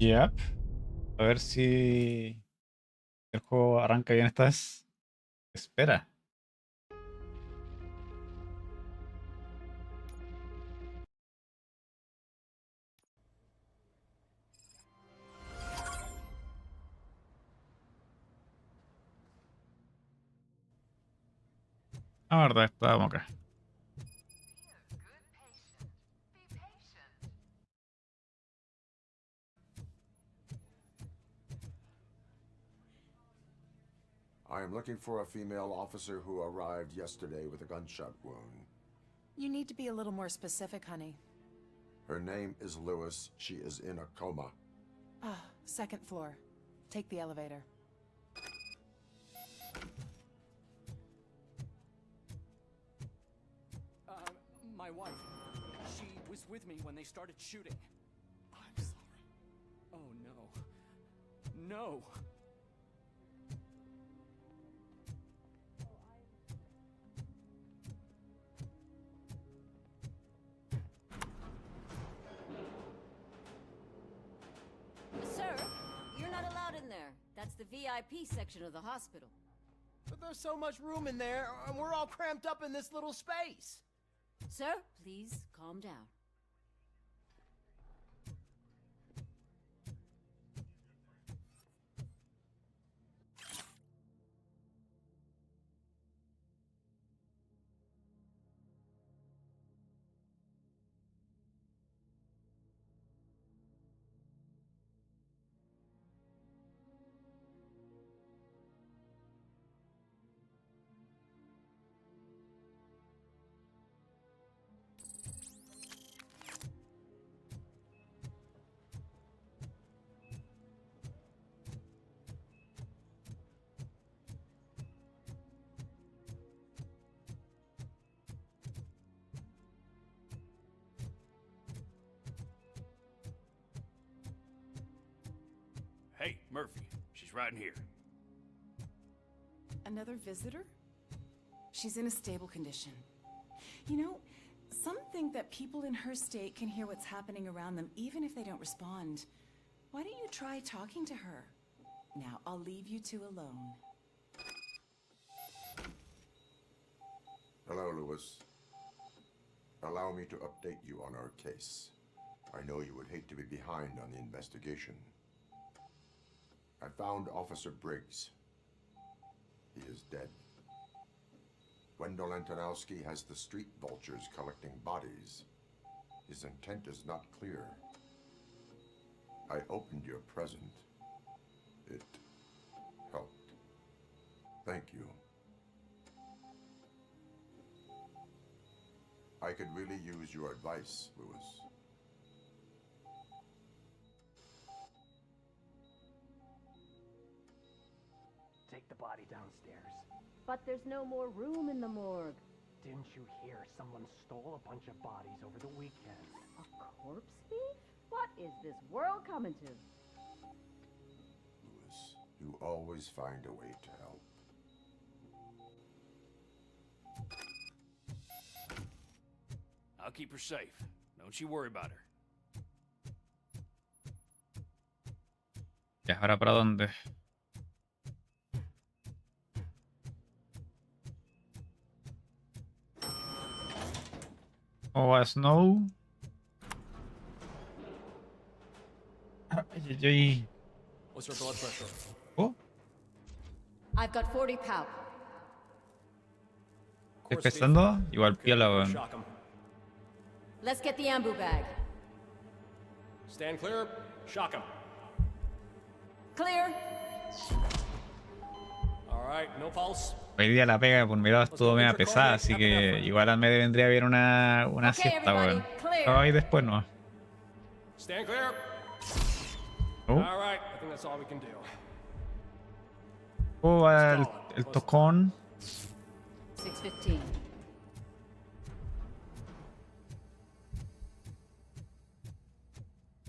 Yep. A ver si el juego arranca bien esta vez. Espera. La verdad, estábamos acá. I am looking for a female officer who arrived yesterday with a gunshot wound. You need to be a little more specific, honey. Her name is Lewis. She is in a coma. Ah, second floor. Take the elevator. My wife. She was with me when they started shooting. I'm sorry. Oh, no. No! Sir, you're not allowed in there. That's the VIP section of the hospital. But there's so much room in there, and we're all cramped up in this little space. Sir, please calm down. Hey, Murphy. She's right in here. Another visitor? She's in a stable condition. You know, some think that people in her state can hear what's happening around them even if they don't respond. Why don't you try talking to her? Now, I'll leave you two alone. Hello, Lewis. Allow me to update you on our case. I know you would hate to be behind on the investigation. I found Officer Briggs. He is dead. Wendell Antonowski has the street vultures collecting bodies. His intent is not clear. I opened your present. It helped. Thank you. I could really use your advice, Lewis. Take the body downstairs. But there's no more room in the morgue. Didn't you hear someone stole a bunch of bodies over the weekend? A corpse thief? What is this world coming to? Lewis, you always find a way to help. I'll keep her safe. Don't you worry about her. Ya, ahora para dónde. Oh, a Snow. Ay, ay, ay. What's her blood pressure? Oh, I've got 40 pow. estoy pensando. Igual piola, weón. Shock 'em. Let's get the ambu bag. Stand clear. Shock 'em. Clear. All right, no pulse. Hoy día la pega por mi lado estuvo media pesada, así que igual me vendría bien una siesta, weón. Hoy después no. Stand clear. Oh, All right, I think that's all we can do. oh, el tocón. 6:15.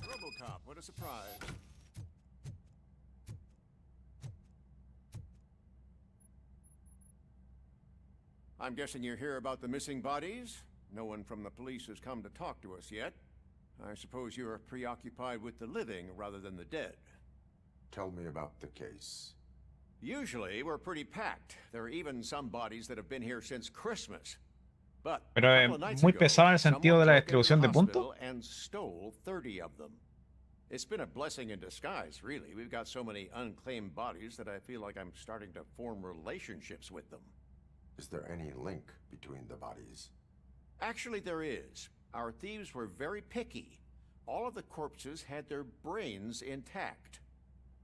RoboCop, what a surprise. I'm guessing you're here about the missing bodies? No one from the police has come to talk to us yet. I suppose you are preoccupied with the living rather than the dead. Tell me about the case. Usually, we're pretty packed. There are even some bodies that have been here since Christmas. But Pero a es couple of nights muy ago, pesado en el sentido de someone la broke into distribución the de puntos. hospital and stole 30 of them. It's been a blessing in disguise, really. We've got so many unclaimed bodies that I feel like I'm starting to form relationships with them. Is there any link between the bodies? Actually, there is. Our thieves were very picky. All of the corpses had their brains intact.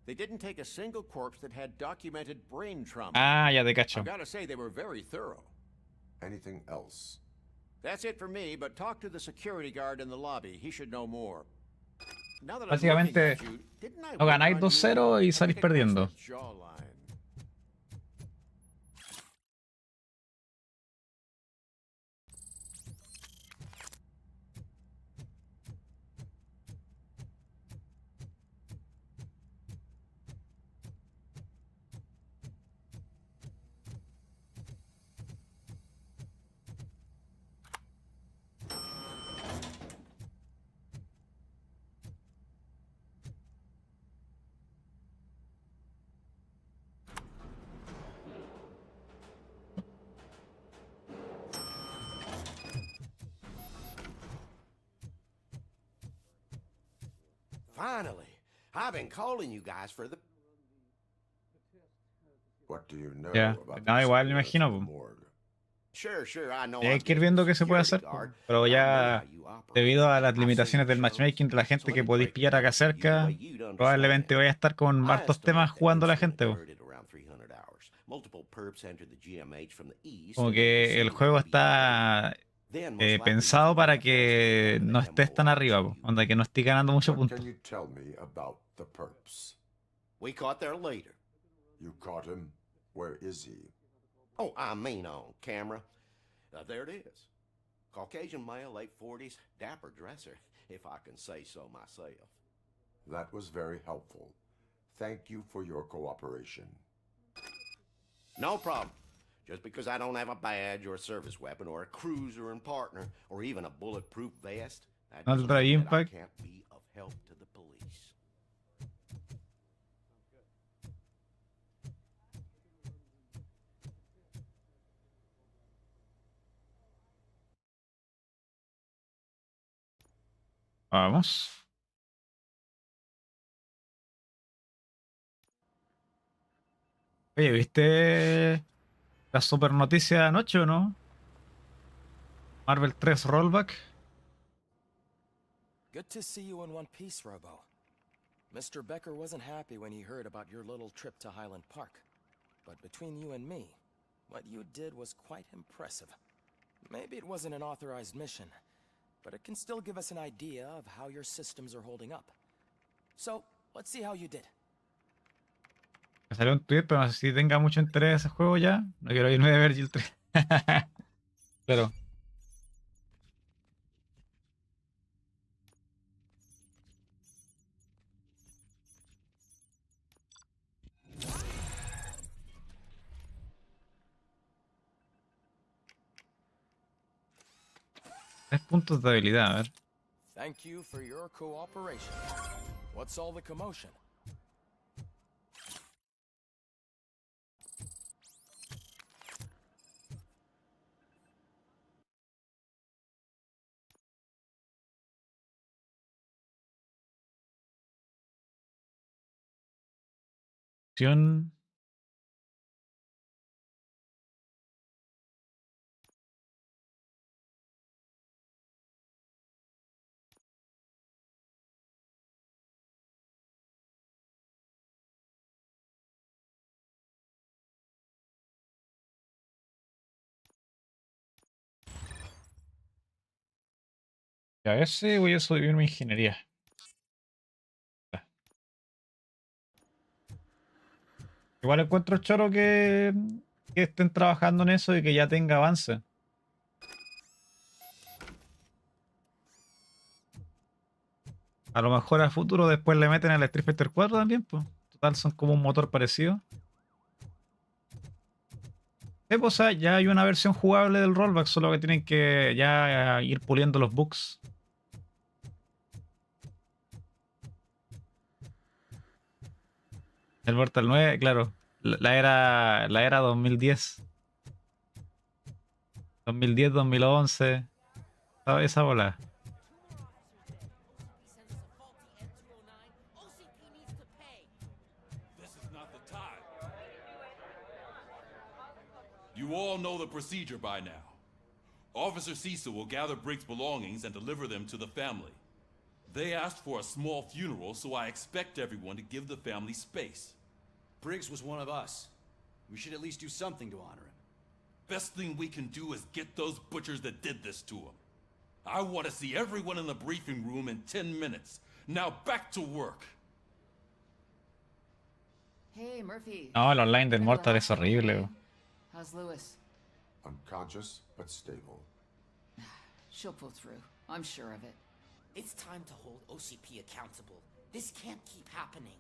They didn't take a single corpse that had documented brain trauma. Ah, ya te cacho. I've got to say they were very thorough. Anything else? That's it for me, but talk to the security guard in the lobby. He should know more. Now that Básicamente, I'm looking at you, didn't I no work ganáis on 2-0 you? y salís perdiendo. That jawline. Finally, I've been calling you guys for the... What do you know Ya, about no, the igual me disappearance imagino, of the po. morgue? Sure, I know. Hay que ir viendo qué se puede hacer, po. Pero ya debido a las limitaciones del matchmaking de la gente que podéis pillar acá cerca, probablemente voy a estar con hartos temas jugando a la gente, po. Como que el juego está pensado para que no estés tan arriba, po. Onda que no estés ganando muchos What puntos. can you tell me about the perps? We caught their leader. You caught him? Where is he? Oh, I mean on camera. There it is. Caucasian male, late 40s, dapper dresser, if I can say so myself. That was very helpful. Thank you for your cooperation. No problem. Just because I don't have a badge or a service weapon or a cruiser and partner or even a bulletproof vest, that No doesn't trae mean that I impact. can't be of help to the police. Vamos. Oye, ¿viste la super noticia de anoche o no? Marvel 3 Rollback. Good to see you in one piece, Robo. Mr. Becker wasn't happy when he heard about your little trip to Highland Park. But between you and me, what you did was quite impressive. Maybe it wasn't an authorized mission, but it can still give us an idea of how your systems are holding up. So, let's see how you did. Me salió un tweet, pero no sé si tenga mucho interés ese juego ya. No quiero irme de Virgil 3. Pero tres puntos de habilidad, a ver. Thank you for your cooperation. What's all the commotion? Acción. A veces voy a subir mi ingeniería. Igual encuentro choro que estén trabajando en eso y que ya tenga avance. A lo mejor a futuro después le meten al Street Fighter 4 también, pues. Total, son como un motor parecido. Pues, o sea, ya hay una versión jugable del rollback, solo que tienen que ya ir puliendo los bugs. Mortal 9, claro. La era 2010. 2010, 2011. Esa bola. This is not the time. You all know the procedure by now. Officer Cecil will gather Briggs' belongings and deliver them to the family. They asked for a small funeral, so I expect everyone to give the family space. Briggs was one of us. We should at least do something to honor him. Best thing we can do is get those butchers that did this to him. I want to see everyone in the briefing room in 10 minutes. Now back to work. Hey, Murphy. No, el online del Mortal es horrible. How's Lewis? Unconscious, but stable. She'll pull through. I'm sure of it. It's time to hold OCP accountable. This can't keep happening.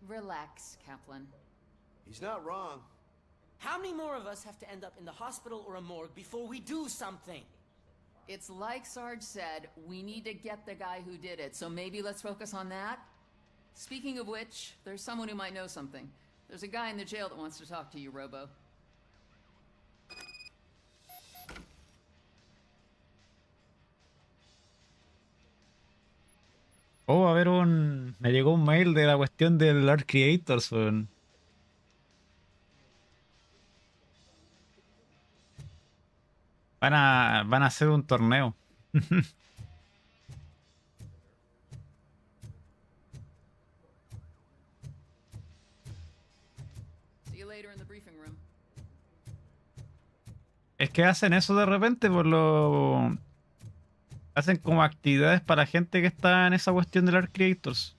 Relax, Kaplan. He's not wrong. How many more of us have to end up in the hospital or a morgue before we do something? It's like Sarge said, we need to get the guy who did it, so maybe let's focus on that? Speaking of which, there's someone who might know something. There's a guy in the jail that wants to talk to you, Robo. Oh, a ver, me llegó un mail de la cuestión del Art Creators, weón. Van a hacer un torneo. See you later in the briefing room. Es que hacen eso de repente por lo... Hacen como actividades para gente que está en esa cuestión del Art Creators.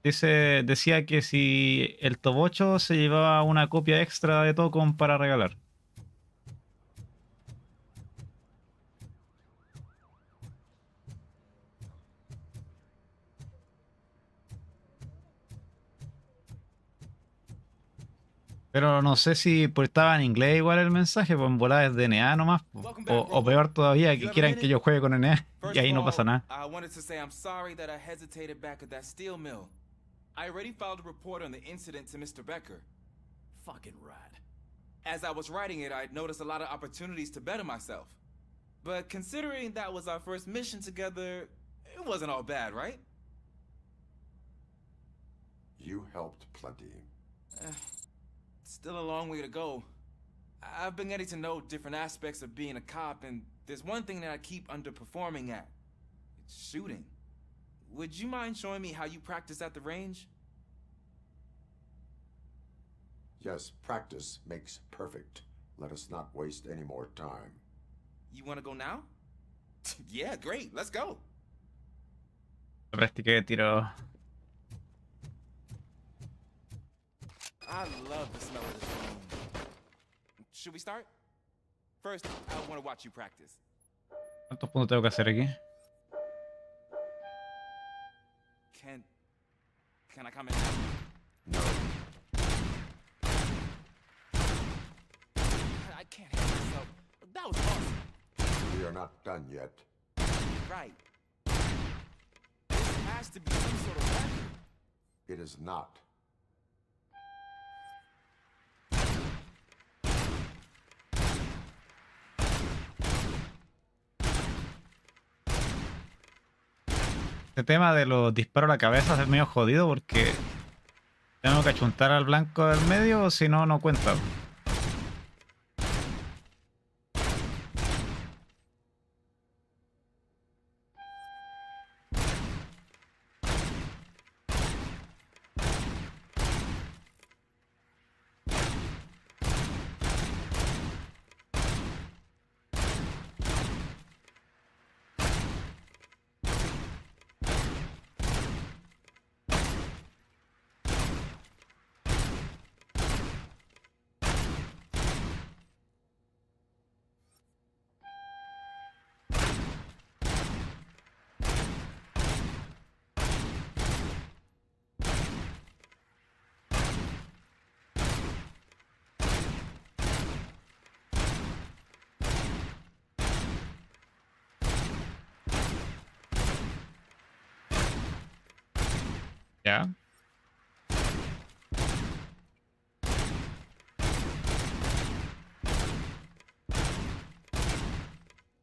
Decía que si el top 8 se llevaba una copia extra de Tocom para regalar. Pero no sé si pues, estaba en inglés igual el mensaje, pues en volada es de NA nomás. O peor todavía, que quieran que yo juegue con NA y ahí no pasa nada. I wanted to say I'm sorry that I hesitated back at that steel mill. I already filed a report on the incident to Mr. Becker. Fucking rad. As I was writing it, I'd noticed a lot of opportunities to better myself. But considering that was our first mission together, it wasn't all bad, right? You helped plenty. Still a long way to go. I've been getting to know different aspects of being a cop, and there's one thing that I keep underperforming at. It's shooting. Would you mind showing me how you practice at the range? Yes, practice makes perfect. Let us not waste any more time. You want to go now? Yeah, great. Let's go. Practiqué de tiro. I love the smell of this room. Should we start? First, I want to watch you practice. ¿Cuántos puntos tengo que hacer aquí? Can I come in? No. I can't help myself. That was awesome. We are not done yet. Right. This has to be some sort of weapon. It is not. Este tema de los disparos a la cabeza es medio jodido porque tengo que achuntar al blanco del medio o si no, no cuenta. Ya.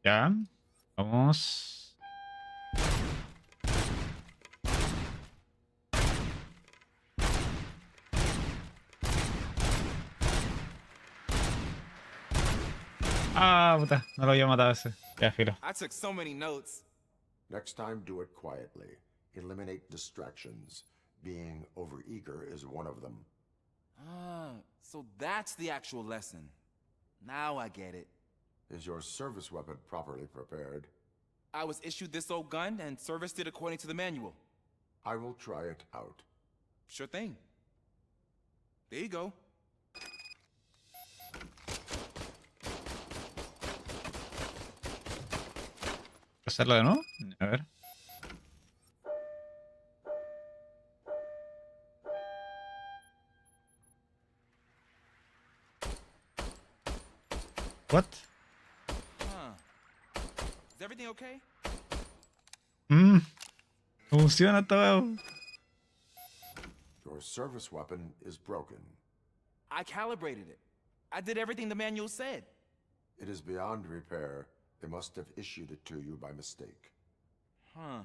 Ya. Vamos. Ah, puta. No lo había matado ese. Ya, filo. I took so many notes. Next time, do it quietly. Eliminate distractions. Being overeager is one of them. Ah, so that's the actual lesson. Now I get it. Is your service weapon properly prepared? I was issued this old gun and serviced it according to the manual. I will try it out. Sure thing. There you go. ¿Hacerlo de nuevo? A ver. What? Huh. Is everything okay? Funciona todo. Your service weapon is broken. I calibrated it. I did everything the manual said. It is beyond repair. They must have issued it to you by mistake. Huh.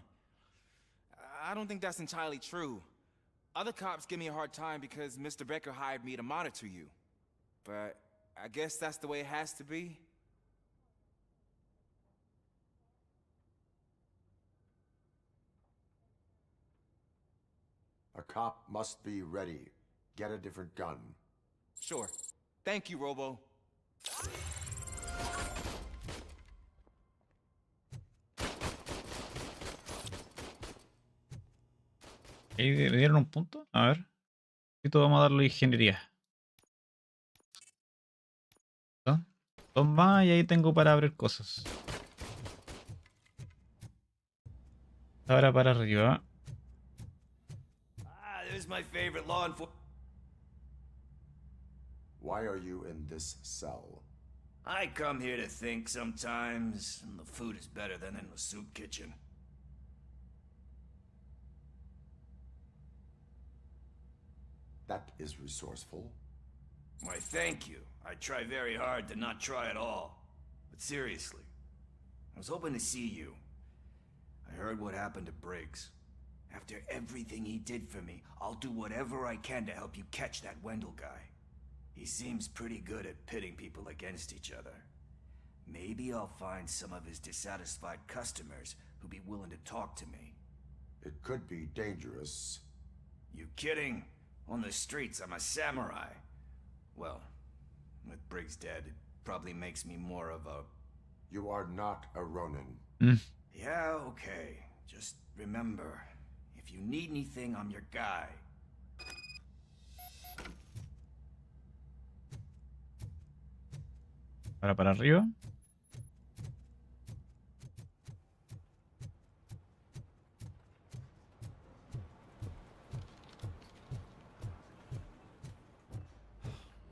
I don't think that's entirely true. Other cops give me a hard time because Mr. Becker hired me to monitor you. But I guess that's the way it has to be. A cop must be ready. Get a different gun. Sure. Thank you, Robo. Ahí le dieron un punto. A ver. Y todo vamos a darle ingeniería. ¿No? Dos más y ahí tengo para abrir cosas. Ahora para arriba. Ah, there's my favorite law enforcement. Why are you in this cell? I come here to think sometimes, and the food is better than in the soup kitchen. That is resourceful. Why, thank you. I try very hard to not try at all. But seriously, I was hoping to see you. I heard what happened to Briggs. After everything he did for me, I'll do whatever I can to help you catch that Wendell guy. He seems pretty good at pitting people against each other. Maybe I'll find some of his dissatisfied customers who'll be willing to talk to me. It could be dangerous. You kidding? On the streets, I'm a samurai. Well, with Briggs dead, it probably makes me more of a... You are not a Ronin. Yeah, okay. Just remember, if you need anything, I'm your guy. Ahora para arriba.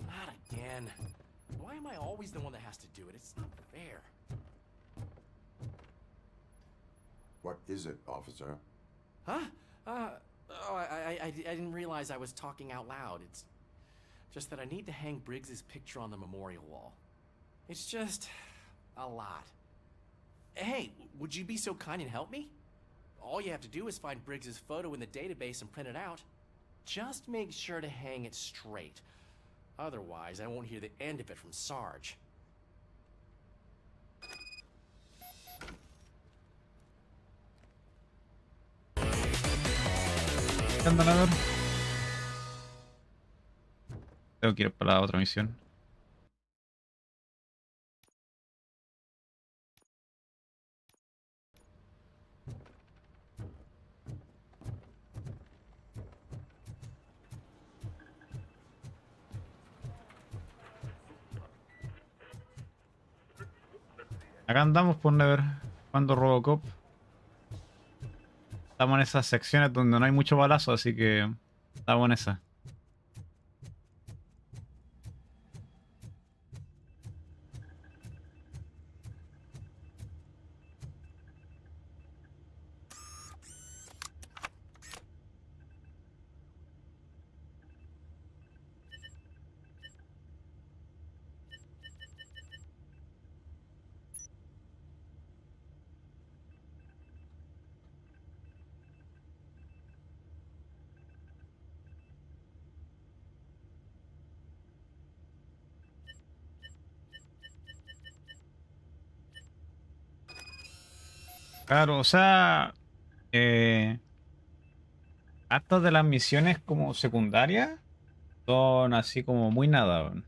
Not again. Why am I always the one that has to do it? It's not fair. What is it, officer? Huh? I didn't realize I was talking out loud. It's just that I need to hang Briggs's picture on the memorial wall. It's just a lot. Hey, would you be so kind and help me? All you have to do is find Briggs's photo in the database and print it out. Just make sure to hang it straight. Otherwise, I won't hear the end of it from Sarge. ¿Qué andan a ver? Tengo que ir para la otra misión. Acá andamos por Never, jugando RoboCop. Estamos en esas secciones donde no hay mucho balazo, así que estamos en esa. Claro, o sea, hartas de las misiones como secundarias son así como muy nada, weón.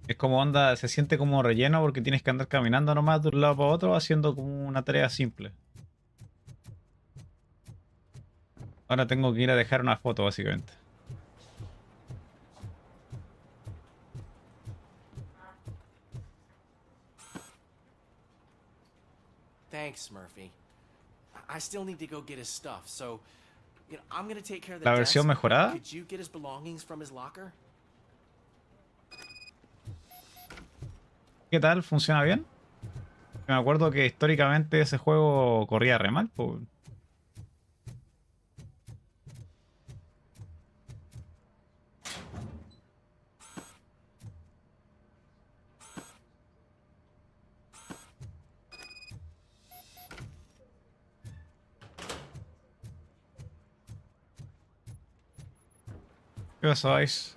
Es como onda, se siente como relleno porque tienes que andar caminando nomás de un lado para otro haciendo como una tarea simple. Ahora tengo que ir a dejar una foto, básicamente. Thanks, Murphy. I still need to go get his stuff, so I'm gonna take care of the La desk. versión mejorada. Could you get his belongings from his locker? ¿Qué tal? ¿Funciona bien? Me acuerdo que históricamente ese juego corría re mal, po. ¿Qué pasó, Ice?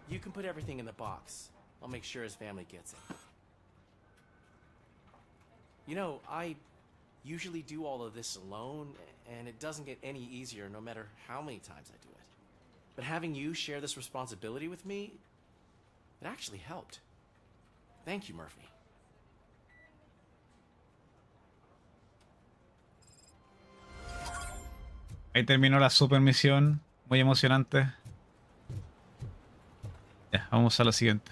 You can put everything in the box. I'll make sure his family gets it. You know, I usually do all of this alone, and it doesn't get any easier no matter how many times I do it. But having you share this responsibility with me, it actually helped. Thank you, Murphy. Ahí terminó la super misión. Muy emocionante. Ya, vamos a la siguiente.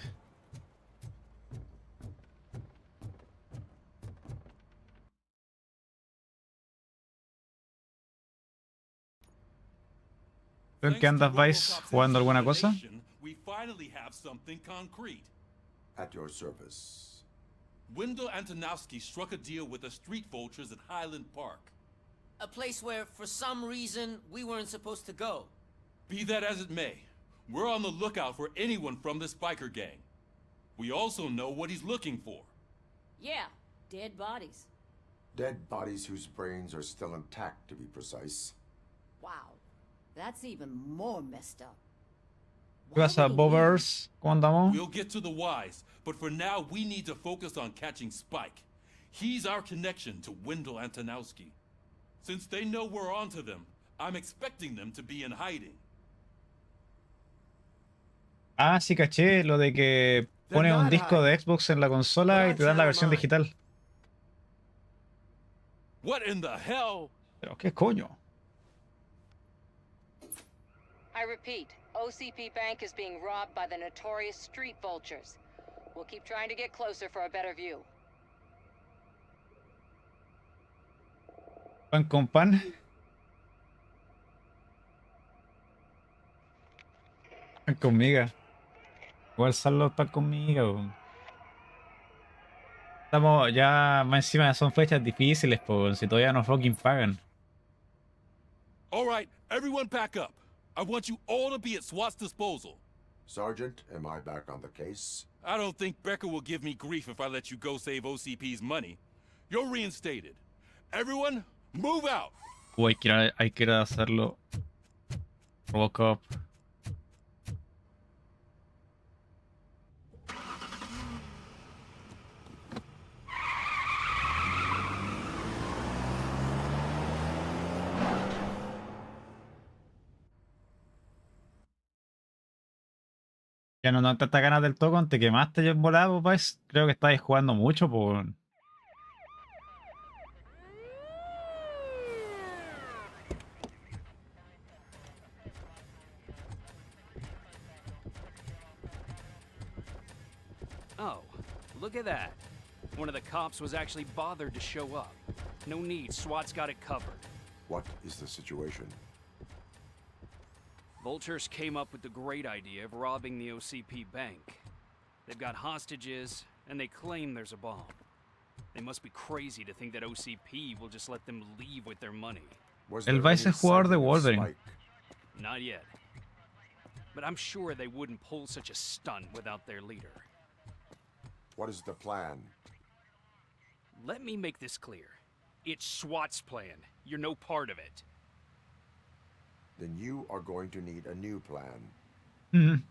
¿En qué andas, Vice? ¿Jugando alguna cosa? We finally have something concrete. At your service. Wendell Antonowski struck a deal with the street vultures at Highland Park. A place where, for some reason, we weren't supposed to go. Be that as it may, we're on the lookout for anyone from this biker gang. We also know what he's looking for. Yeah, dead bodies. Dead bodies whose brains are still intact, to be precise. Wow, that's even more messed up. ¿Qué pasa, Bobbers? ¿Cómo andamos? We'll get to the whys, but for now we need to focus on catching Spike. He's our connection to Wendell Antonowski. Since they know we're onto them, I'm expecting them to be in hiding. Ah, sí, caché lo de que pones un disco de Xbox en la consola y te dan la versión digital. What in the hell? Pero qué coño. I repeat, OCP Bank is being robbed by the notorious street vultures. We'll keep trying to get closer for a better view. Pan con pan. Pan con miga. Igual son los pan con miga, weón. Estamos ya más encima, son fechas difíciles, pues si todavía no fucking pagan. All right, everyone pack up. I want you all to be at SWAT's disposal. Sergeant, am I back on the case? I don't think Becker will give me grief if I let you go save OCP's money. You're reinstated. Everyone, move out. Hay que ir a hacerlo. RoboCop. Ya no te ganas del todo, te quemaste ya en volado, pues. Creo que estáis jugando mucho, pues. Oh, look at that. One of the cops was actually bothered to show up. No need, SWAT's got it covered. What is the situation? Vultures came up with the great idea of robbing the OCP bank. They've got hostages, and they claim there's a bomb. They must be crazy to think that OCP will just let them leave with their money. El Vice es jugador de Wolverine. Not yet. But I'm sure they wouldn't pull such a stunt without their leader. What is the plan? Let me make this clear. It's SWAT's plan. You're no part of it. Then you are going to need a new plan. Mm.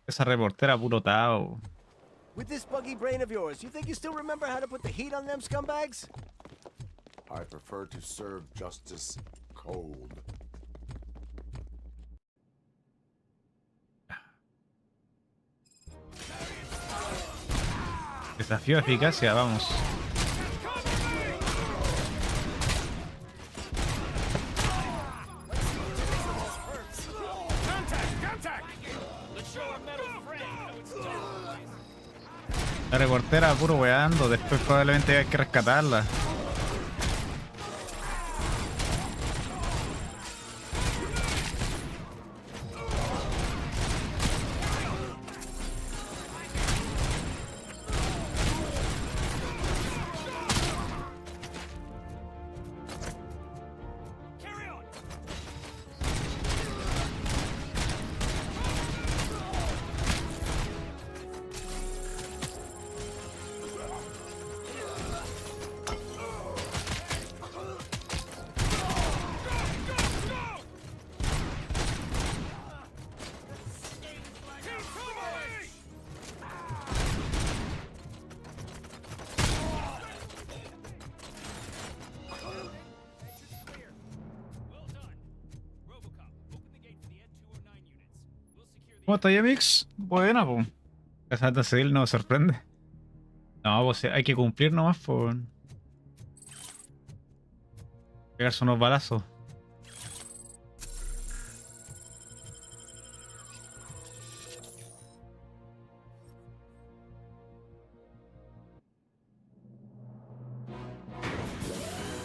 Esa reportera puro tao. With this buggy brain of yours, you think you still remember how to put the heat on them scumbags? I prefer to serve justice cold. Desafío de eficacia, vamos. La reportera puro weando, después probablemente hay que rescatarla. ¿Cómo está Mix? Buena, pues. La Santa Civil no me sorprende. No, pues hay que cumplir nomás, por pegarse unos balazos.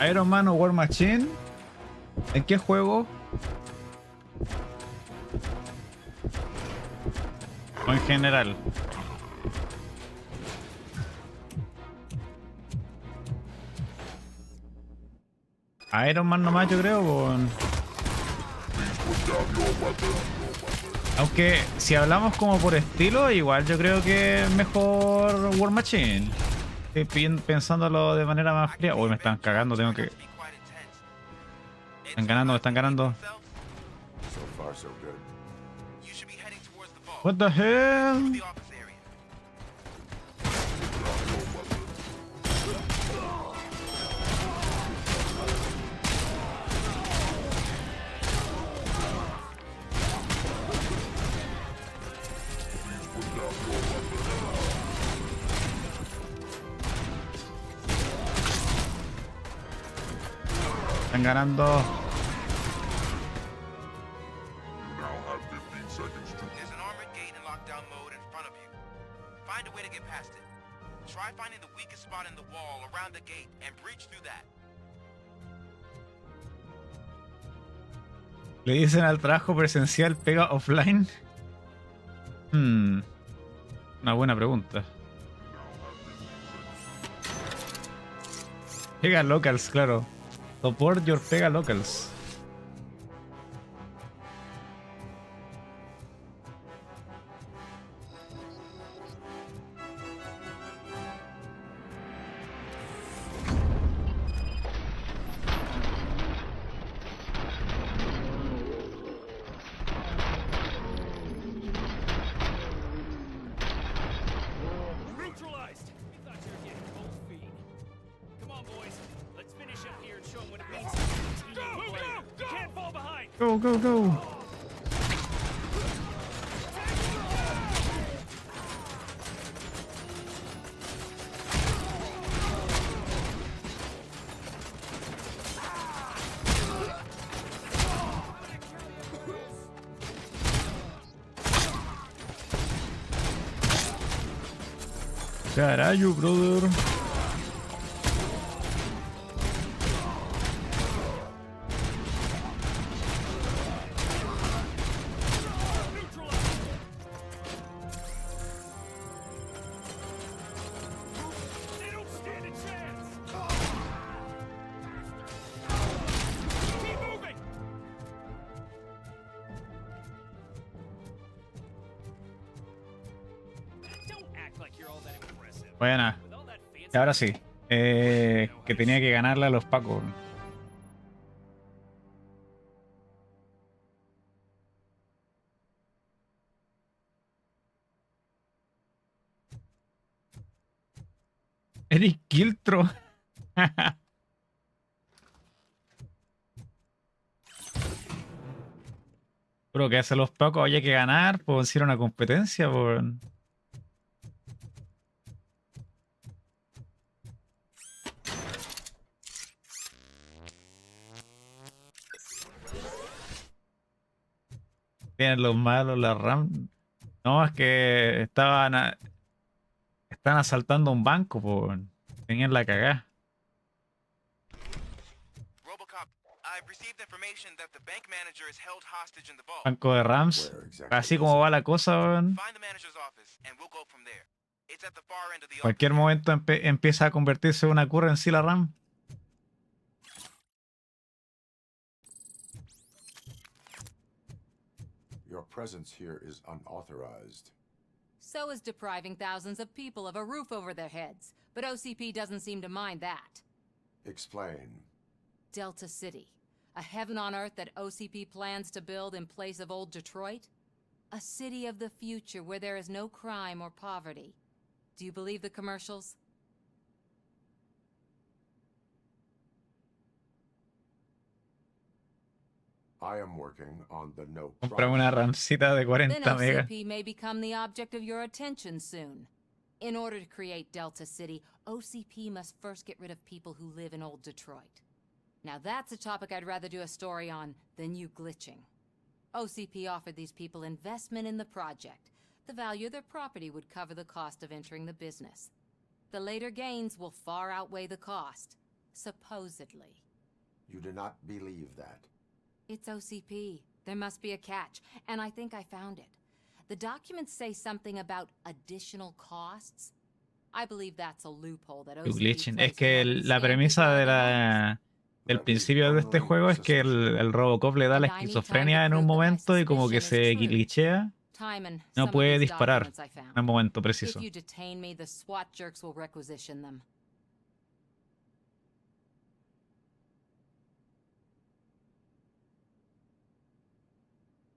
Iron Man o War Machine. ¿En qué juego? O en general. Iron Man nomás yo creo. Aunque si hablamos como por estilo, igual yo creo que es mejor War Machine. Pensándolo de manera más fría. Uy, me están cagando, tengo que... Están ganando, me están ganando. What the hell? Están ganando. Le dicen al trabajo presencial pega offline. Una buena pregunta. Pega locals, claro. Support your pega locals. Go, go, go. Caralho, brother. Buena. Y ahora sí. Que tenía que ganarle a los Pacos. Eric Kiltro. Pero que hace los Pacos haya que ganar, pues si era una competencia, pues. Tienen los malos, la RAM. No, es que están asaltando un banco, pues. Tenían la cagada. RoboCop, I've received information that the bank manager is held hostage in the vault. Banco de Rams. Así como va la cosa, weón. Find the manager's office and we'll go from there. It's at the far end of the Cualquier momento empieza a convertirse en una currency la RAM. Your presence here is unauthorized. So is depriving thousands of people of a roof over their heads. But OCP doesn't seem to mind that. Explain. Delta City. A heaven on earth that OCP plans to build in place of old Detroit? A city of the future where there is no crime or poverty. Do you believe the commercials? I am working on the no Comprame una ramcita de 40 Then megas. OCP may become the object of your attention soon. In order to create Delta City, OCP must first get rid of people who live in old Detroit. Now that's a topic I'd rather do a story on than you glitching. OCP offered these people investment in the project. The value of their property would cover the cost of entering the business. The later gains will far outweigh the cost, supposedly. You do not believe that. It's OCP. There must be a catch, and I think I found it. The documents say something about additional costs. I believe that's a loophole that You OCP glitching. plays Es que to la scam premisa people de out of homes. del principio de este juego es que el Robocop le da la And I need time to esquizofrenia en un prove that my momento y como que suspicion is se true. glitchea. Time and No some of puede these disparar documents I found. en el momento If preciso. you detain me, the SWAT jerks will requisition them.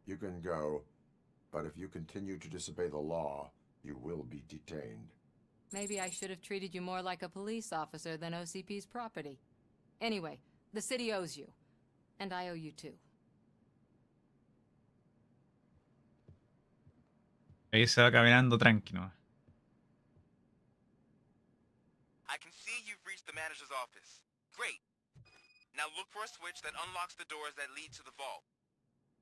You can go, but if you continue to disobey the law, you will be detained. Maybe I should have treated you more like a police officer than OCP's property. Anyway, the city owes you. And I owe you too. Ahí se va caminando tranquilo. I can see you've reached the manager's office. Great. Now look for a switch that unlocks the doors that lead to the vault.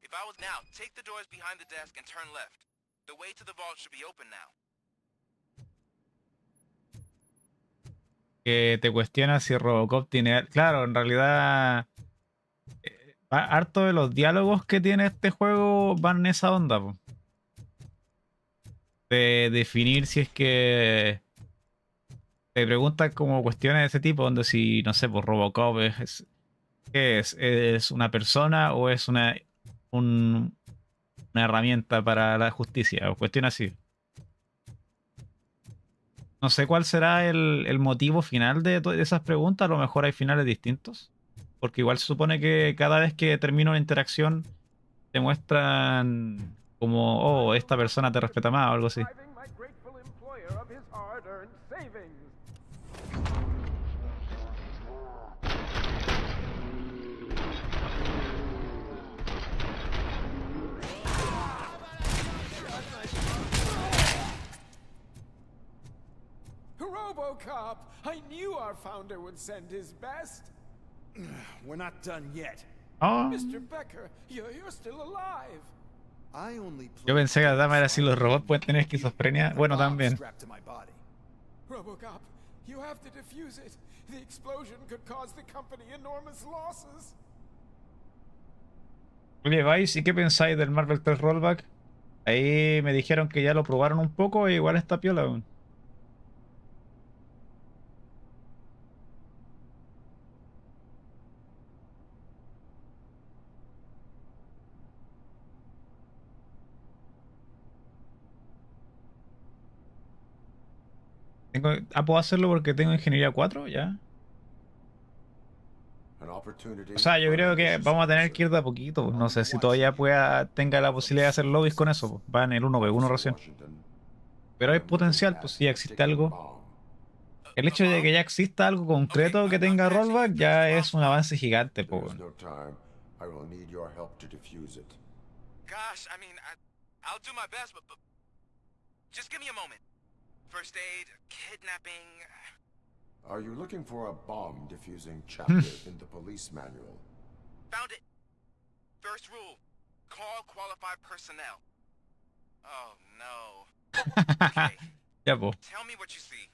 If I was now, take the doors behind the desk and turn left. The way to the vault should be open now. Que te cuestiona si Robocop tiene... Claro, en realidad... harto de los diálogos que tiene este juego van en esa onda, po. De definir si es que... Te preguntan como cuestiones de ese tipo, donde si, no sé, pues Robocop ¿qué es? ¿Es una persona o es una herramienta para la justicia? O cuestión así. No sé cuál será el motivo final de esas preguntas. A lo mejor hay finales distintos. Porque igual se supone que cada vez que termina una interacción te muestran como, oh, esta persona te respeta más o algo así. RoboCop! I knew our founder would send his best. We're not done yet. Oh. Mr. Becker, you're still alive. I only Yo pensé que la dama era si los robots pueden tener esquizofrenia. Bueno, también. RoboCop, you have to defuse it. The explosion could cause the company enormous losses. Oye, Vice, ¿y qué pensáis del Marvel 3 Rollback? Ahí me dijeron que ya lo probaron un poco e igual está piola aún. Puedo hacerlo porque tengo ingeniería 4 ya. An opportunity O sea, yo for an creo que ambitious vamos a tener officer. que ir de a poquito. No sé si Watch todavía the area tenga la posibilidad de hacer lobbies con eso. Va en el 1v1 Officer recién. Washington, Pero hay I am with a potencial, pues task si ya of existe taking a algo. bomb. El hecho de que ya exista algo concreto que tenga rollback ya es un avance gigante, There pues. is no time. I will need your help to defuse it. Gosh, I mean, I'll do my best, but just give me a moment. First aid, kidnapping. Are you looking for a bomb defusing chapter in the police manual? Found it. First rule, call qualified personnel. Oh no. Okay, Ya, pues. tell me what you see.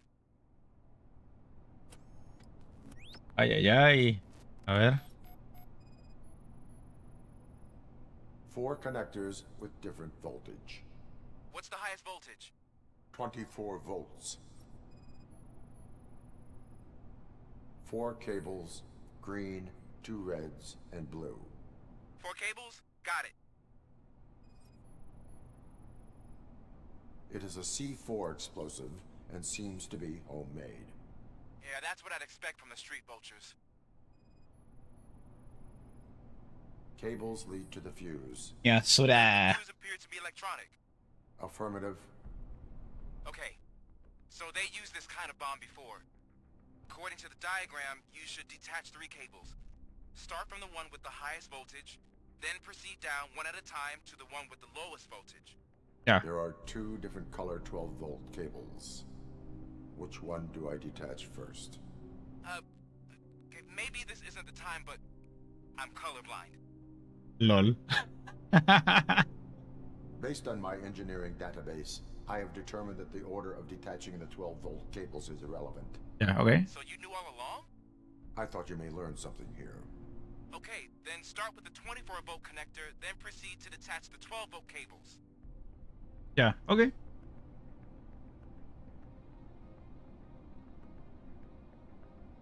Ay, ay, ay. A ver. 4 connectors with different voltage. What's the highest voltage? 24 volts. 4 cables, green, 2 reds, and blue. 4 cables? Got it. It is a C4 explosive and seems to be homemade. Yeah, that's what I'd expect from the street vultures. Cables lead to the fuse. Ya, Sura. Fuse appeared to be electronic. Affirmative. Okay, so they used this kind of bomb before. According to the diagram, you should detach 3 cables. Start from the one with the highest voltage, then proceed down one at a time to the one with the lowest voltage. Yeah. There are 2 different color 12-volt cables. Which one do I detach first? Okay, maybe this isn't the time, but I'm colorblind. LOL. Based on my engineering database, I have determined that the order of detaching the 12-volt cables is irrelevant. Ya, ok. So you knew all along? I thought you may learn something here. Okay, then start with the 24-volt connector, then proceed to detach the 12-volt cables. Ya, ok.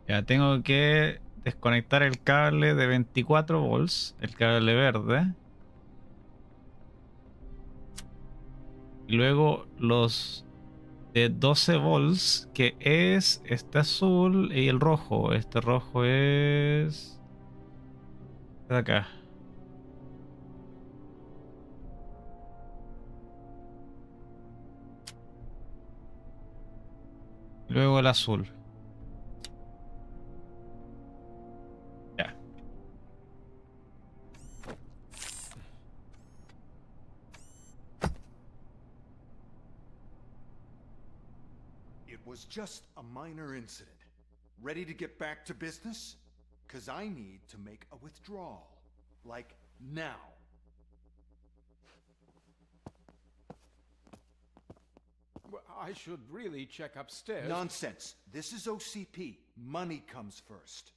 Ya, tengo que desconectar el cable de 24 volts, el cable verde. Y luego los de 12 volts, que es este azul y el rojo. Este rojo es... de acá. Luego el azul. Ya. It was just a minor incident. Ready to get back to business? 'Cause I need to make a withdrawal. Like, now. Well, I should really check upstairs. Nonsense. This is OCP. Money comes first.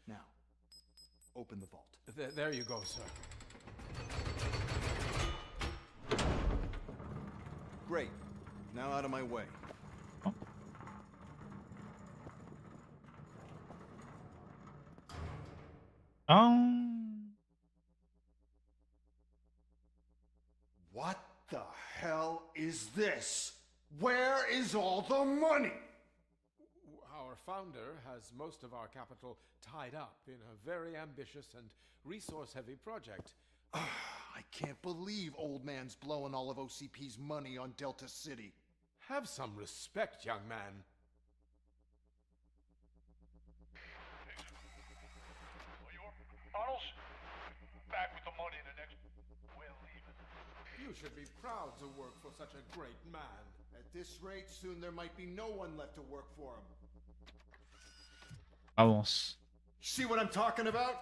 Now, open the vault. There you go, sir. Great. Now out of my way. What the hell is this? Where is all the money? Our founder has most of our capital tied up in a very ambitious and resource-heavy project. I can't believe old man's blowing all of OCP's money on Delta City. Have some respect, young man. Arnold's back with the money in the next... We're leaving. You should be proud to work for such a great man. At this rate, soon there might be no one left to work for him. Vamos. See what I'm talking about?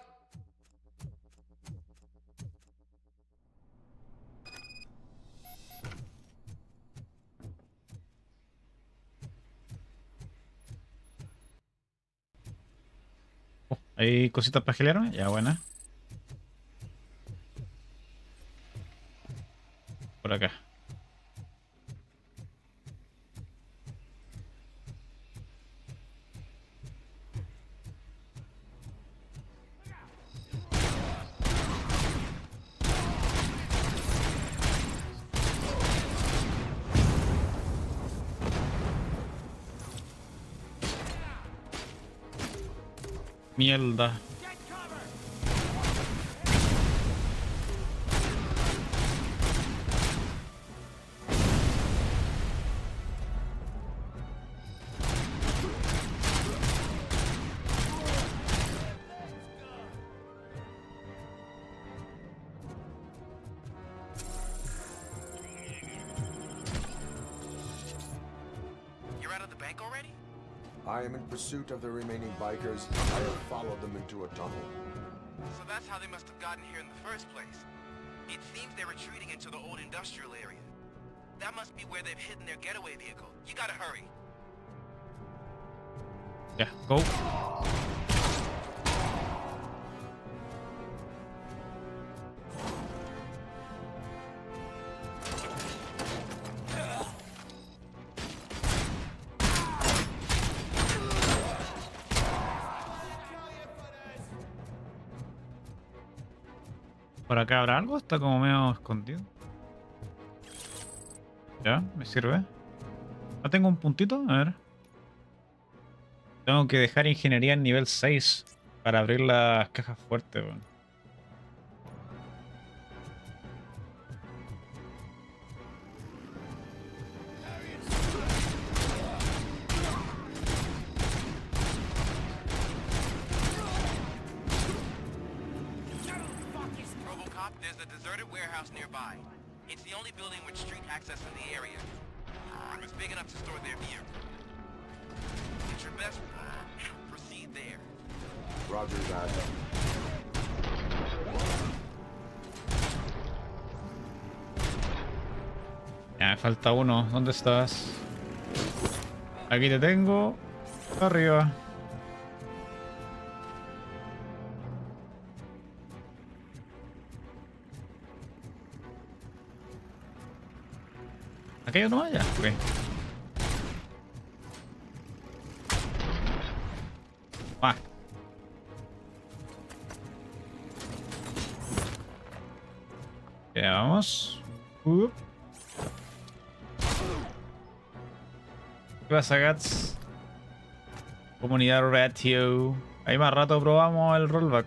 ¿Hay cositas para gelearme? Ya, buena. Por acá. Mierda. You're out of the bank already? I am in pursuit of the remaining bikers. I have followed them into a tunnel. So that's how they must have gotten here in the first place. It seems they're retreating into the old industrial area. That must be where they've hidden their getaway vehicle. You gotta hurry. Ya, go. ¿Por acá habrá algo? Está como medio escondido. Ya, me sirve. ¿No tengo un puntito? A ver. Tengo que dejar ingeniería en nivel 6 para abrir las cajas fuertes, weón. RoboCop, there's a deserted warehouse nearby. It's the only building with street access in the area. It's big enough to store their vehicle. It's your best. Proceed there. Roger that. Ya, me falta uno. ¿Dónde estás? Aquí te tengo. Arriba. ¿Aquí hay uno más? Ya, ok. Va. Ya vamos. ¿Qué pasa, Gats? Comunidad Ratio. Ahí más rato probamos el rollback.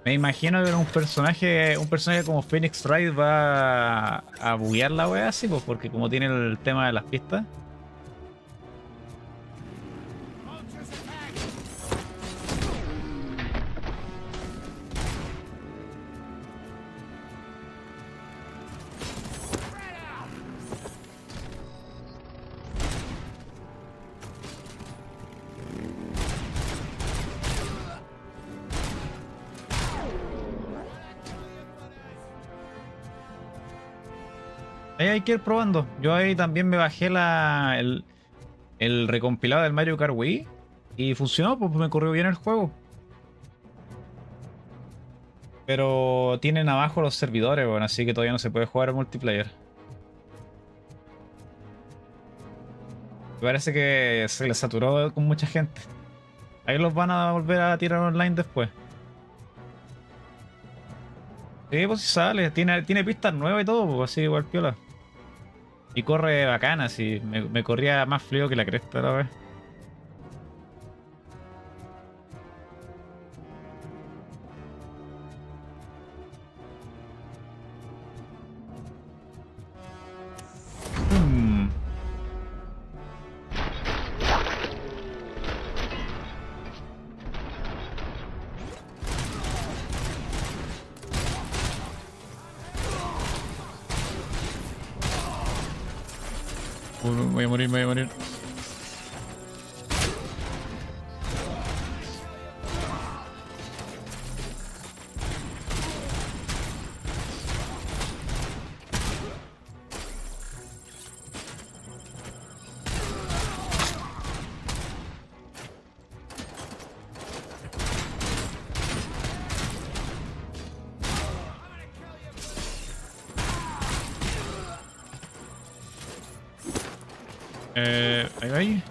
Me imagino que un personaje como Phoenix Wright va a buguear la wea así, pues, porque como tiene el tema de las pistas. Ahí hay que ir probando. Yo ahí también me bajé el recompilado del Mario Kart Wii y funcionó, pues me corrió bien el juego. Pero tienen abajo los servidores, bueno, así que todavía no se puede jugar multiplayer. Me parece que se les saturó con mucha gente. Ahí los van a volver a tirar online después. Sí, pues si sale, tiene pistas nuevas y todo, pues así igual piola. Y corre bacana, así. Me corría más frío que la cresta la vez. Me voy a morir, me voy a morir. Ahí va ahí.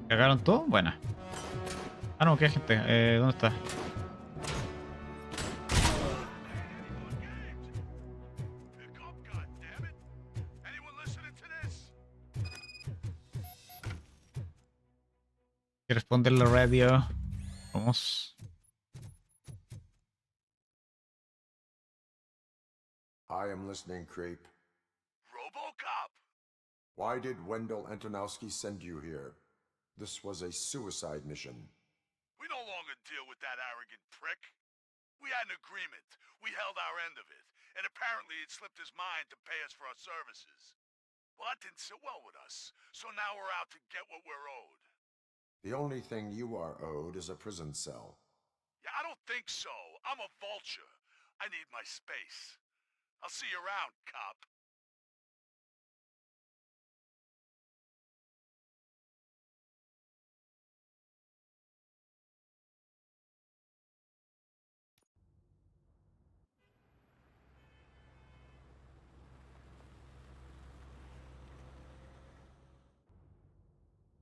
¿Cagaron todo? Buena. Ah, no, qué gente. ¿Dónde está? Quiero responder la radio. Vamos. I am listening, creep. RoboCop! Why did Wendell Antonowski send you here? This was a suicide mission. We no longer deal with that arrogant prick. We had an agreement. We held our end of it. And apparently it slipped his mind to pay us for our services. Well, that didn't sit well with us. So now we're out to get what we're owed. The only thing you are owed is a prison cell. Yeah, I don't think so. I'm a vulture. I need my space. I'll see you around, cop.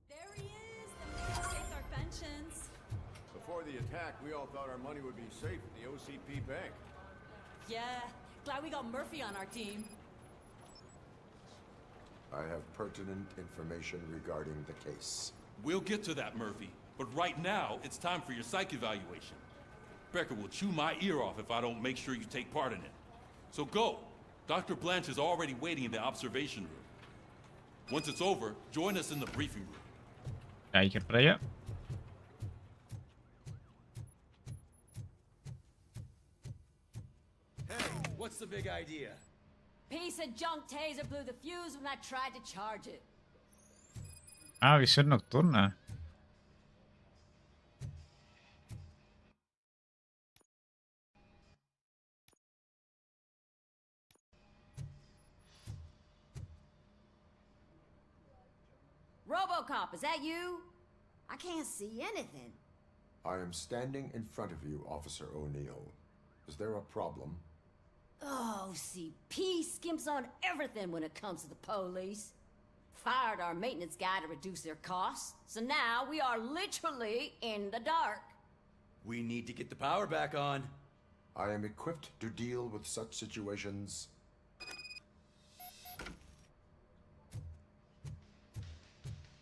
There he is, the man who takes our pensions. Before the attack, we all thought our money would be safe at the OCP bank. Yeah, glad we got Murphy on our team. I have pertinent information regarding the case. We'll get to that, Murphy. But right now, it's time for your psych evaluation. Becker will chew my ear off if I don't make sure you take part in it. So go. Dr. Blanche is already waiting in the observation room. Once it's over, join us in the briefing room. Hay que ir para allá. Hey, what's the big idea? Piece of junk taser blew the fuse when I tried to charge it. Ah, visión nocturna. RoboCop, is that you? I can't see anything. I am standing in front of you, Officer O'Neill. Is there a problem? OCP skimps on everything when it comes to the police. Fired our maintenance guy to reduce their costs, so now we are literally in the dark. We need to get the power back on. I am equipped to deal with such situations.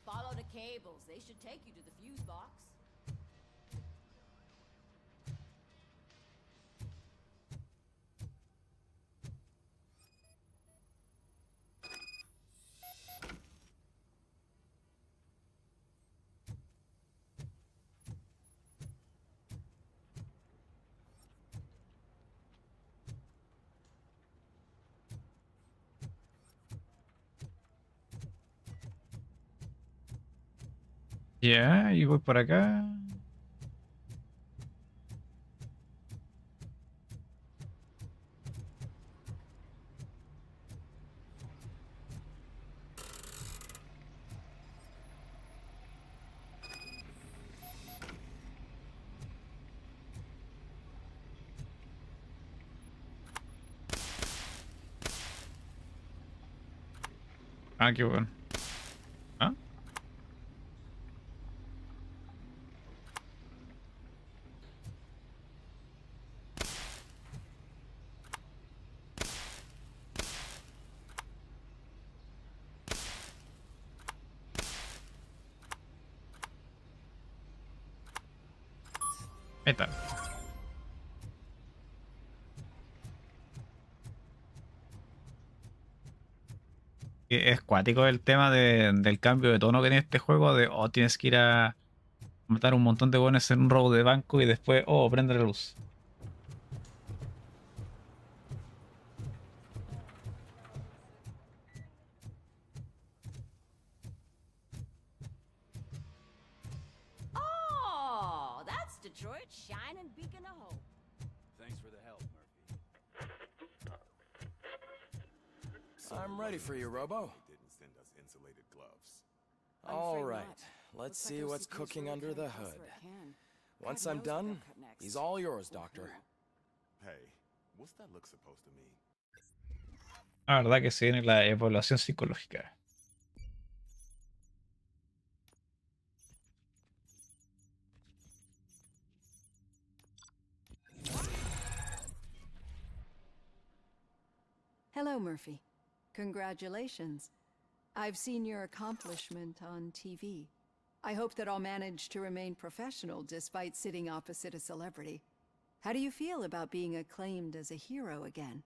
Follow the cables. They should take you to the fuse box. Ya, y voy por acá. Ah, qué bueno. ¿Ah? Ahí está. Es cuático el tema del cambio de tono que tiene este juego de tienes que ir a matar un montón de buenos en un robo de banco y después prende la luz. Oh, that's Detroit's shining beacon of hope. Thanks for the help, Murphy. I'm ready for you, Robo. Didn't send us insulated gloves. All right, let's see what's cooking under the hood. Once I'm done, he's all yours, Doctor. Hey, what's that look supposed to mean? La verdad que se viene la evaluación psicológica. Hello, Murphy. Congratulations. I've seen your accomplishment on TV. I hope that I'll manage to remain professional despite sitting opposite a celebrity. How do you feel about being acclaimed as a hero again?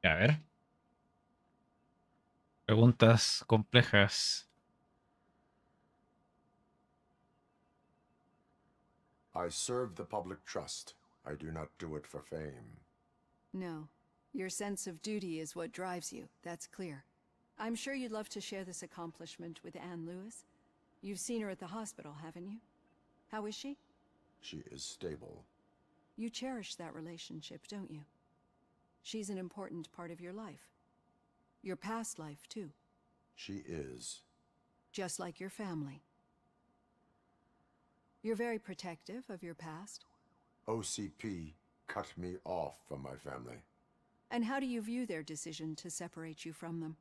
A ver. Preguntas complejas. I serve the public trust. I do not do it for fame. No. Your sense of duty is what drives you, that's clear. I'm sure you'd love to share this accomplishment with Anne Lewis. You've seen her at the hospital, haven't you? How is she? She is stable. You cherish that relationship, don't you? She's an important part of your life. Your past life, too. She is. Just like your family. You're very protective of your past. OCP cut me off from my family. And how do you view their decision to separate you from them?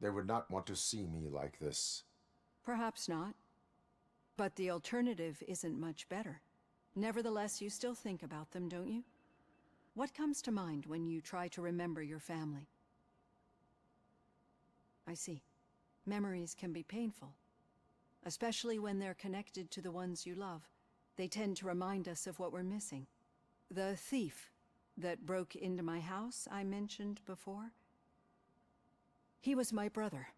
They would not want to see me like this. Perhaps not. But the alternative isn't much better. Nevertheless, you still think about them, don't you? What comes to mind when you try to remember your family? I see. Memories can be painful. Especially when they're connected to the ones you love. They tend to remind us of what we're missing. The thief that broke into my house I mentioned before? He was my brother.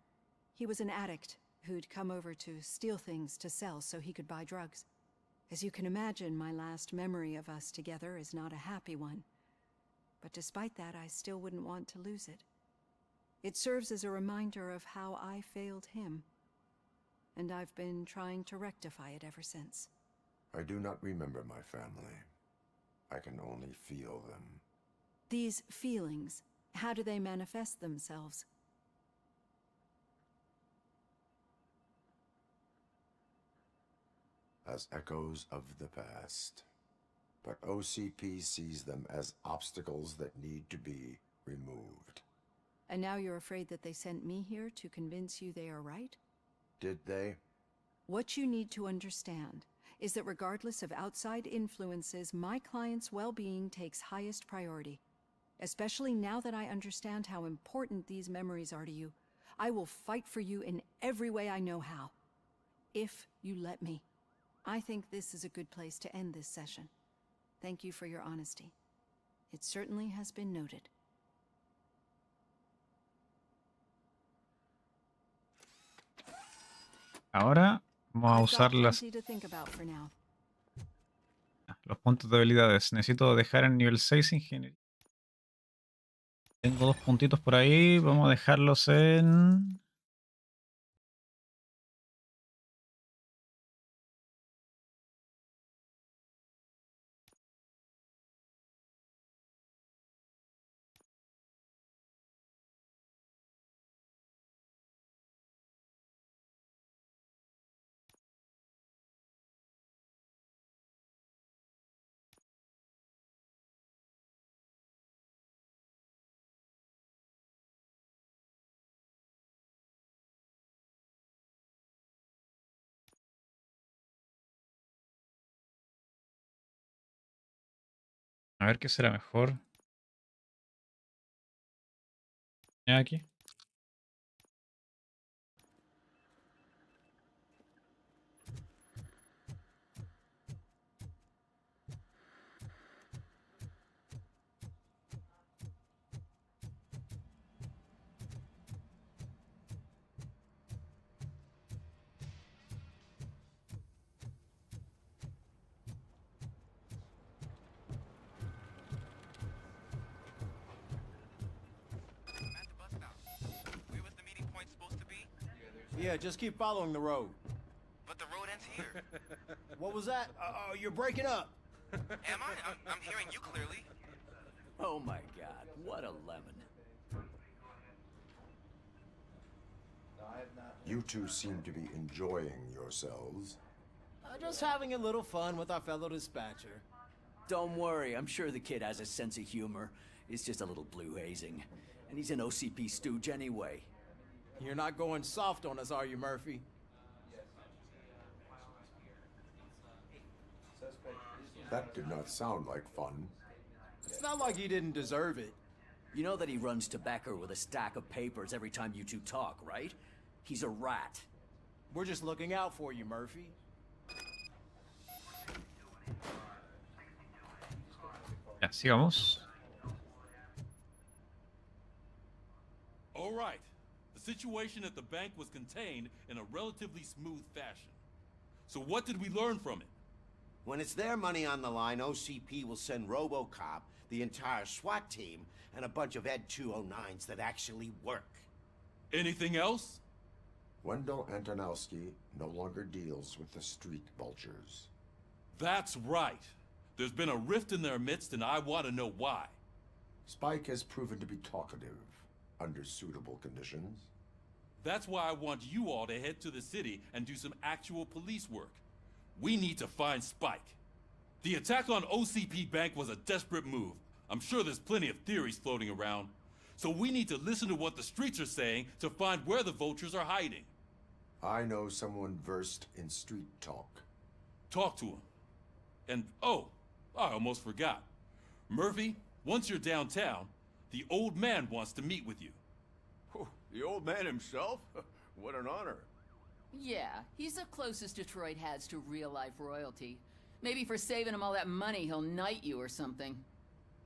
He was an addict who'd come over to steal things to sell so he could buy drugs. As you can imagine, my last memory of us together is not a happy one. But despite that, I still wouldn't want to lose it. It serves as a reminder of how I failed him. And I've been trying to rectify it ever since. I do not remember my family. I can only feel them. These feelings, how do they manifest themselves? As echoes of the past. But OCP sees them as obstacles that need to be removed. And now you're afraid that they sent me here to convince you they are right? Did they? What you need to understand is that regardless of outside influences, my client's well-being takes highest priority. Especially now that I understand how important these memories are to you, I will fight for you in every way I know how. If you let me. I think this is a good place to end this session. Thank you for your honesty. It certainly has been noted. Ahora vamos a usar Plenty to think about for now. los puntos de habilidades. Necesito dejar en nivel 6 ingeniería. Tengo 2 puntitos por ahí. Vamos a dejarlos en... A ver qué será mejor. Ya aquí. Yeah, just keep following the road. But the road ends here. What was that? You're breaking up. Am I? I'm hearing you clearly. Oh my god, what a lemon. You two seem to be enjoying yourselves. Just having a little fun with our fellow dispatcher. Don't worry, I'm sure the kid has a sense of humor. It's just a little blue hazing. And he's an OCP stooge anyway. You're not going soft on us, are you, Murphy? That did not sound like fun. It's not like he didn't deserve it. You know that he runs to Becker with a stack of papers every time you two talk, right? He's a rat. We're just looking out for you, Murphy. Ya, sigamos. All right. The situation at the bank was contained in a relatively smooth fashion. So what did we learn from it? When it's their money on the line, OCP will send RoboCop, the entire SWAT team, and a bunch of Ed 209s that actually work. Anything else? Wendell Antonowski no longer deals with the street vultures. That's right. There's been a rift in their midst, and I want to know why. Spike has proven to be talkative under suitable conditions. That's why I want you all to head to the city and do some actual police work. We need to find Spike. The attack on OCP Bank was a desperate move. I'm sure there's plenty of theories floating around. So we need to listen to what the streets are saying to find where the vultures are hiding. I know someone versed in street talk. Talk to him. And, oh, I almost forgot. Murphy, once you're downtown, the old man wants to meet with you. The old man himself? What an honor. Yeah, he's the closest Detroit has to real-life royalty. Maybe for saving him all that money, he'll knight you or something.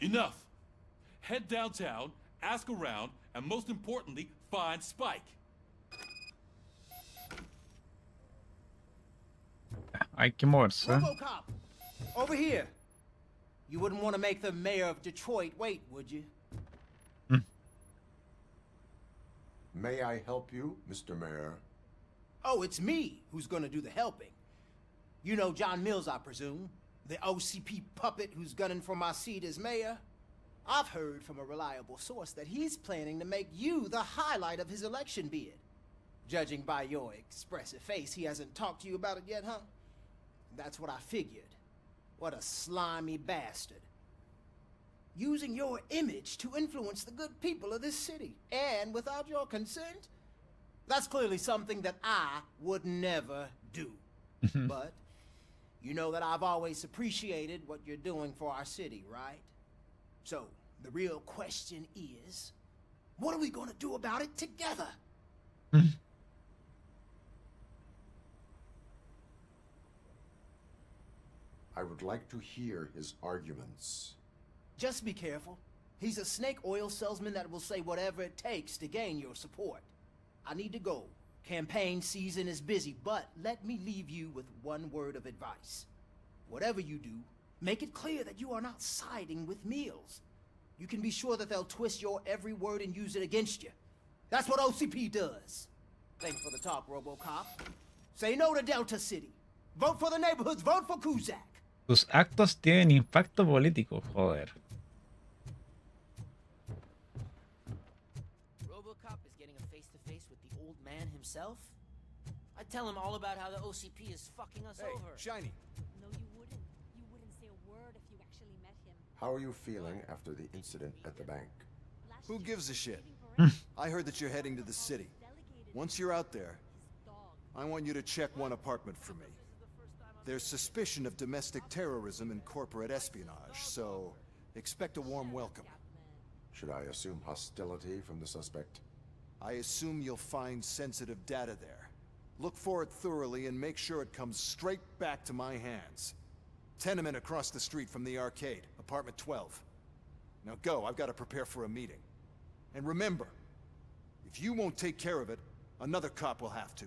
Enough. Head downtown, ask around, and most importantly, find Spike. Hay que moverse. RoboCop! Over here! You wouldn't want to make the mayor of Detroit wait, would you? May I help you, Mr. Mayor? Oh, it's me who's gonna do the helping. You know John Mills, I presume? The OCP puppet who's gunning for my seat as mayor? I've heard from a reliable source that he's planning to make you the highlight of his election bid. Judging by your expressive face, he hasn't talked to you about it yet, huh? That's what I figured. What a slimy bastard. Using your image to influence the good people of this city, and without your consent? That's clearly something that I would never do. But you know that I've always appreciated what you're doing for our city, right? So, the real question is, what are we gonna do about it together? I would like to hear his arguments. Just be careful. He's a snake oil salesman that will say whatever it takes to gain your support. I need to go. Campaign season is busy, but let me leave you with one word of advice. Whatever you do, make it clear that you are not siding with Mills. You can be sure that they'll twist your every word and use it against you. That's what OCP does. Thanks for the talk, RoboCop. Say no to Delta City. Vote for the neighborhoods. Vote for Kuzak. Tus actos tienen impacto político, joder. RoboCop is getting a face-to-face with the old man himself? I'd tell him all about how the OCP is fucking us over. Shiny. No, you wouldn't. You wouldn't say a word if you actually met him. How are you feeling after the incident at the bank? Who gives a shit? I heard that you're heading to the city. Once you're out there, I want you to check one apartment for me. There's suspicion of domestic terrorism and corporate espionage, so expect a warm welcome. Should I assume hostility from the suspect? I assume you'll find sensitive data there. Look for it thoroughly and make sure it comes straight back to my hands. Tenement across the street from the arcade, apartment 12. Now go, I've got to prepare for a meeting. And remember, if you won't take care of it, another cop will have to.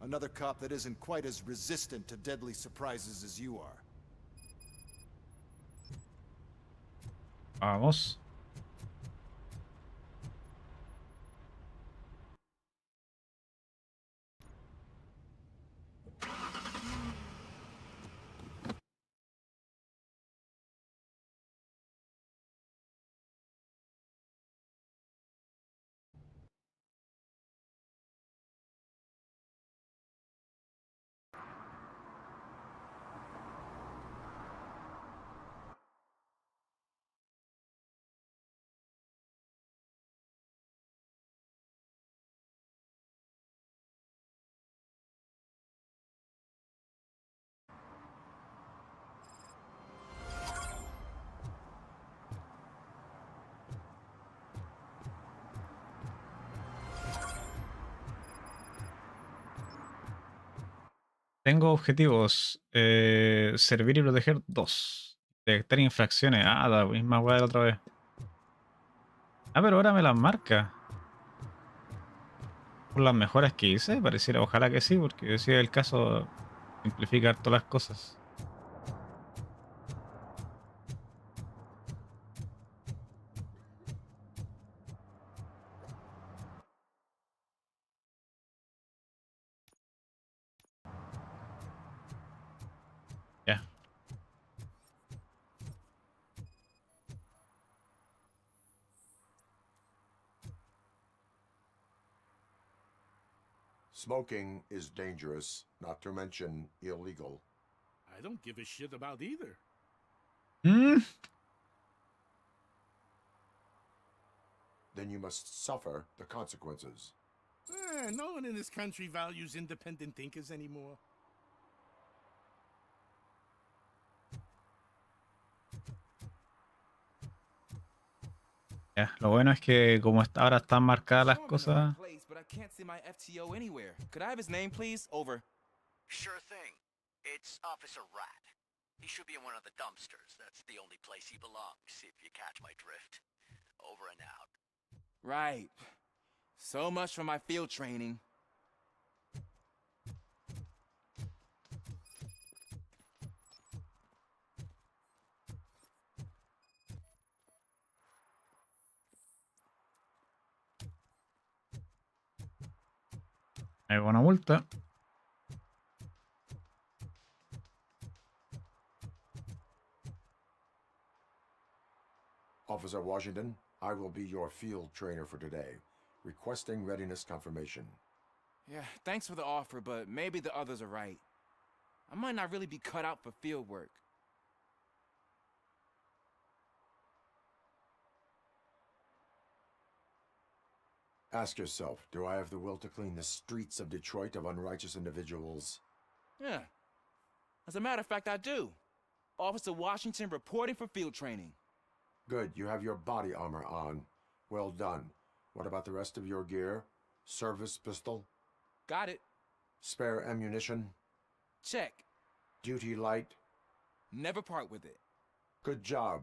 Another cop that isn't quite as resistant to deadly surprises as you are. Vamos. Tengo objetivos. Servir y proteger 2. Detectar infracciones. Ah, la misma weá de la otra vez. Ah, pero ahora me las marca. Por las mejoras que hice, pareciera, ojalá que sí, porque si es el caso, simplificar todas las cosas. Ya. Smoking is dangerous, not to mention illegal. I don't give a shit about either. Hmm. Then you must suffer the consequences. No one in this country values independent thinkers anymore. Ya, lo bueno es que como ahora están marcadas las cosas. Place, but I can't see my FTO anywhere. Could I have his name, please? Over. Sure thing. It's Officer Rat. He should be in one of the dumpsters. That's the only place he belongs, if you catch my drift. Over and out. Right. So much for my field training. Hay buena multa. Officer Washington, I will be your field trainer for today. Requesting readiness confirmation. Yeah, thanks for the offer, but maybe the others are right. I might not really be cut out for field work. Ask yourself, do I have the will to clean the streets of Detroit of unrighteous individuals? Yeah. As a matter of fact, I do. Officer Washington reporting for field training. Good, you have your body armor on. Well done. What about the rest of your gear? Service pistol? Got it. Spare ammunition? Check. Duty light? Never part with it. Good job.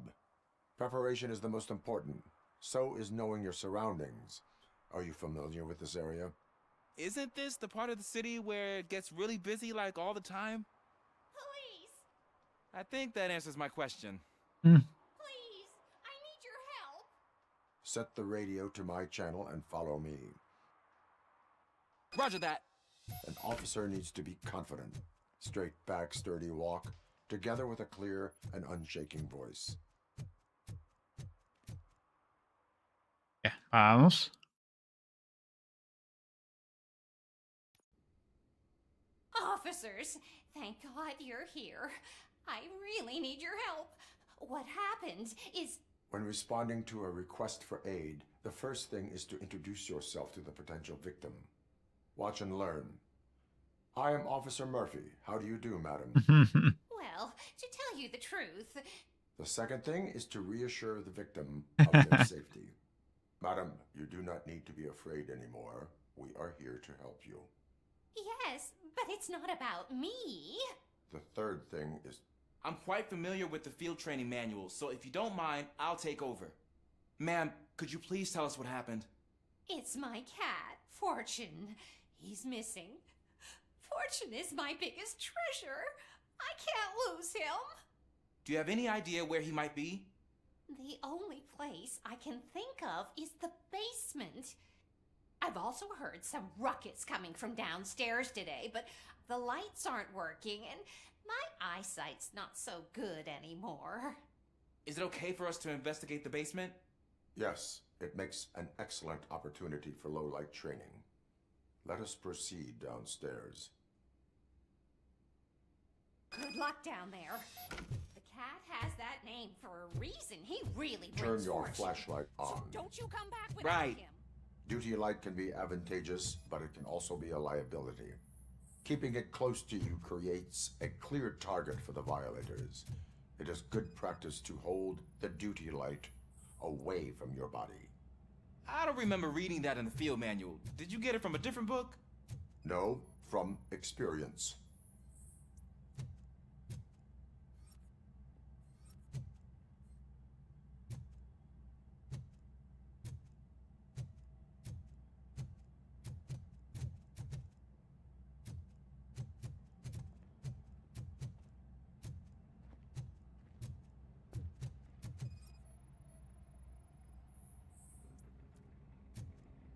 Preparation is the most important. So is knowing your surroundings. Are you familiar with this area? Isn't this the part of the city where it gets really busy like all the time? Police! I think that answers my question. Please! I need your help! Set the radio to my channel and follow me. Roger that. An officer needs to be confident. Straight back, sturdy walk, together with a clear and unshaking voice. Ya, vamos. Officers, thank God you're here. I really need your help. What happened is... When responding to a request for aid, the first thing is to introduce yourself to the potential victim. Watch and learn. I am Officer Murphy. How do you do, madam? Well, to tell you the truth... The second thing is to reassure the victim of their safety. Madam, you do not need to be afraid anymore. We are here to help you. Yes, but it's not about me. The third thing is... I'm quite familiar with the field training manual, so if you don't mind, I'll take over. Ma'am, could you please tell us what happened? It's my cat, Fortune. He's missing. Fortune is my biggest treasure. I can't lose him. Do you have any idea where he might be? The only place I can think of is the basement. I've also heard some ruckus coming from downstairs today, but the lights aren't working and my eyesight's not so good anymore. Is it okay for us to investigate the basement? Yes, it makes an excellent opportunity for low-light training. Let us proceed downstairs. Good luck down there. The cat has that name for a reason. He really Turn brings your fortune. flashlight on. So don't you come back without Right. him. Duty light can be advantageous, but it can also be a liability. Keeping it close to you creates a clear target for the violators. It is good practice to hold the duty light away from your body. I don't remember reading that in the field manual. Did you get it from a different book? No, from experience.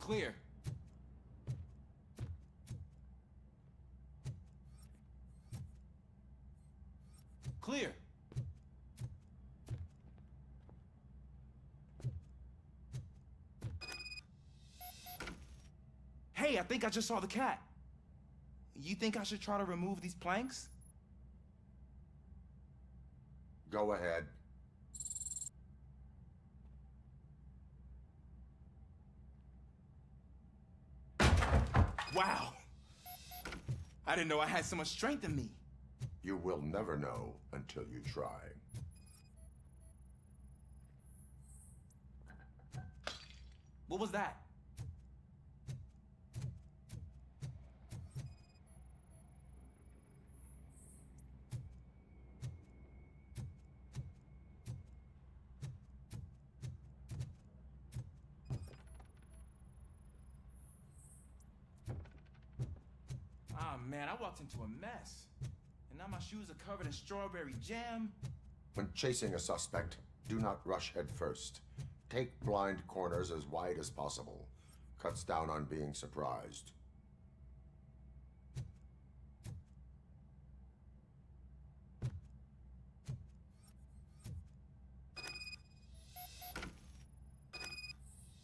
Clear. Clear. Hey, I think I just saw the cat. You think I should try to remove these planks? Go ahead. Wow. I didn't know I had so much strength in me. You will never know until you try. What was that? Ah, man, I walked into a mess. And now my shoes are covered in strawberry jam. When chasing a suspect, do not rush head first. Take blind corners as wide as possible. Cuts down on being surprised.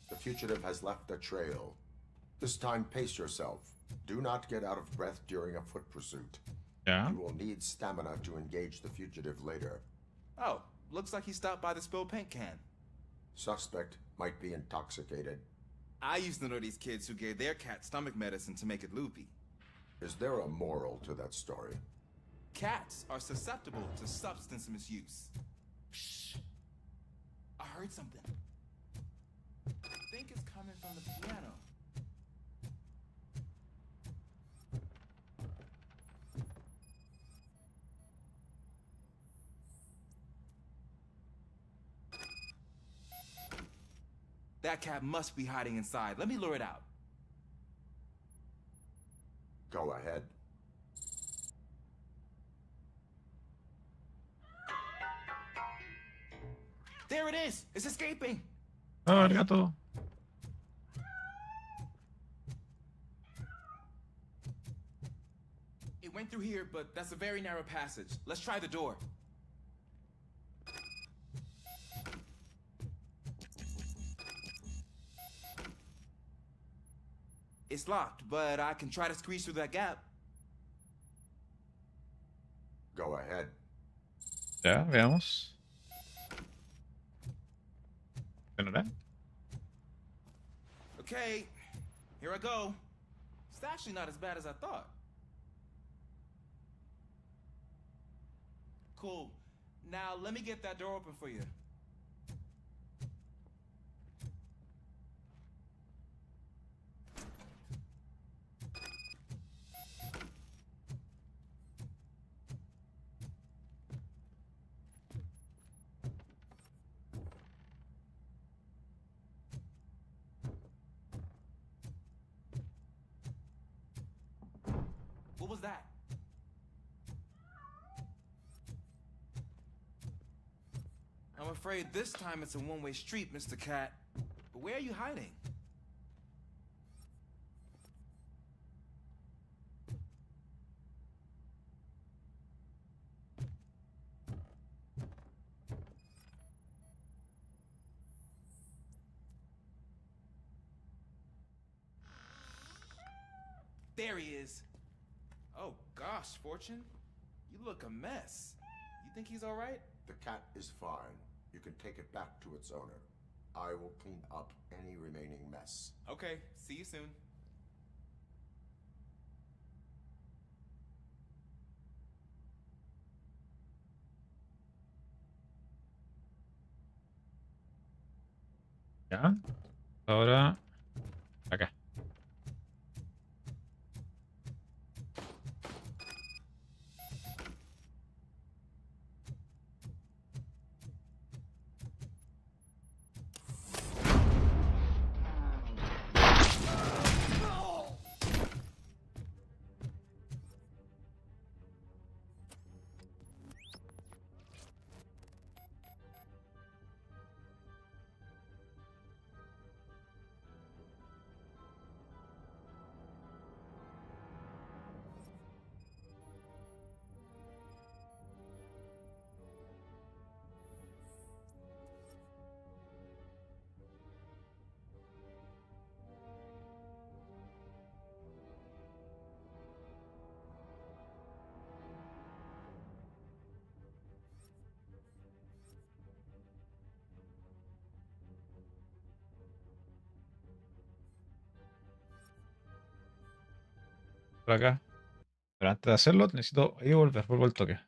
The fugitive has left a trail. This time, pace yourself. Do not get out of breath during a foot pursuit. Yeah. You will need stamina to engage the fugitive later. Oh, looks like he stopped by the spilled paint can. Suspect might be intoxicated. I used to know these kids who gave their cat stomach medicine to make it loopy. Is there a moral to that story? Cats are susceptible to substance misuse. Shh. I heard something. I think it's coming from the piano. That cat must be hiding inside. Let me lure it out. Go ahead. There it is! It's escaping! Oh, el gato. It went through here, but that's a very narrow passage. Let's try the door. It's locked, but I can try to squeeze through that gap. Go ahead. Ya, veamos. ¿Vendrá? Okay, here I go. It's actually not as bad as I thought. Cool. Now let me get that door open for you. What was that? I'm afraid this time it's a one-way street, Mr. Cat. But where are you hiding? There he is. Oh gosh, Fortune. You look a mess. You think he's all right? The cat is fine. You can take it back to its owner. I will clean up any remaining mess. Okay, see you soon. Ya. Ahora. Acá. por acá. Pero antes de hacerlo, necesito ahí volver, vuelvo al toque.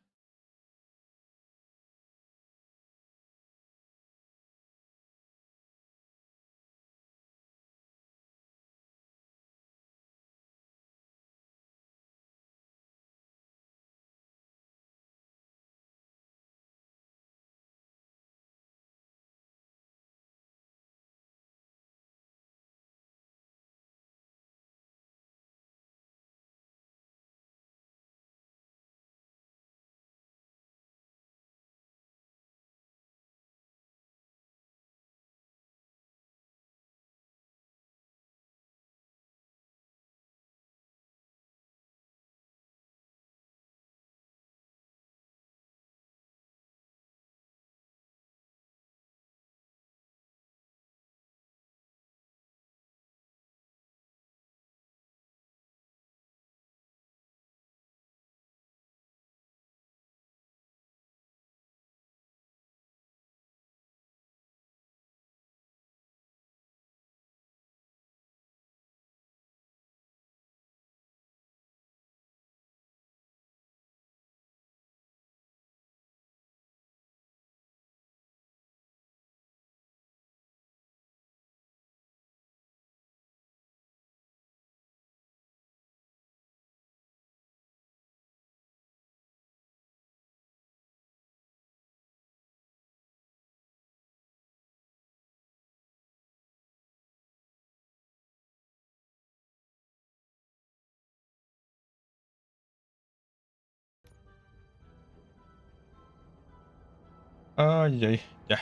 Ay, ay, ya.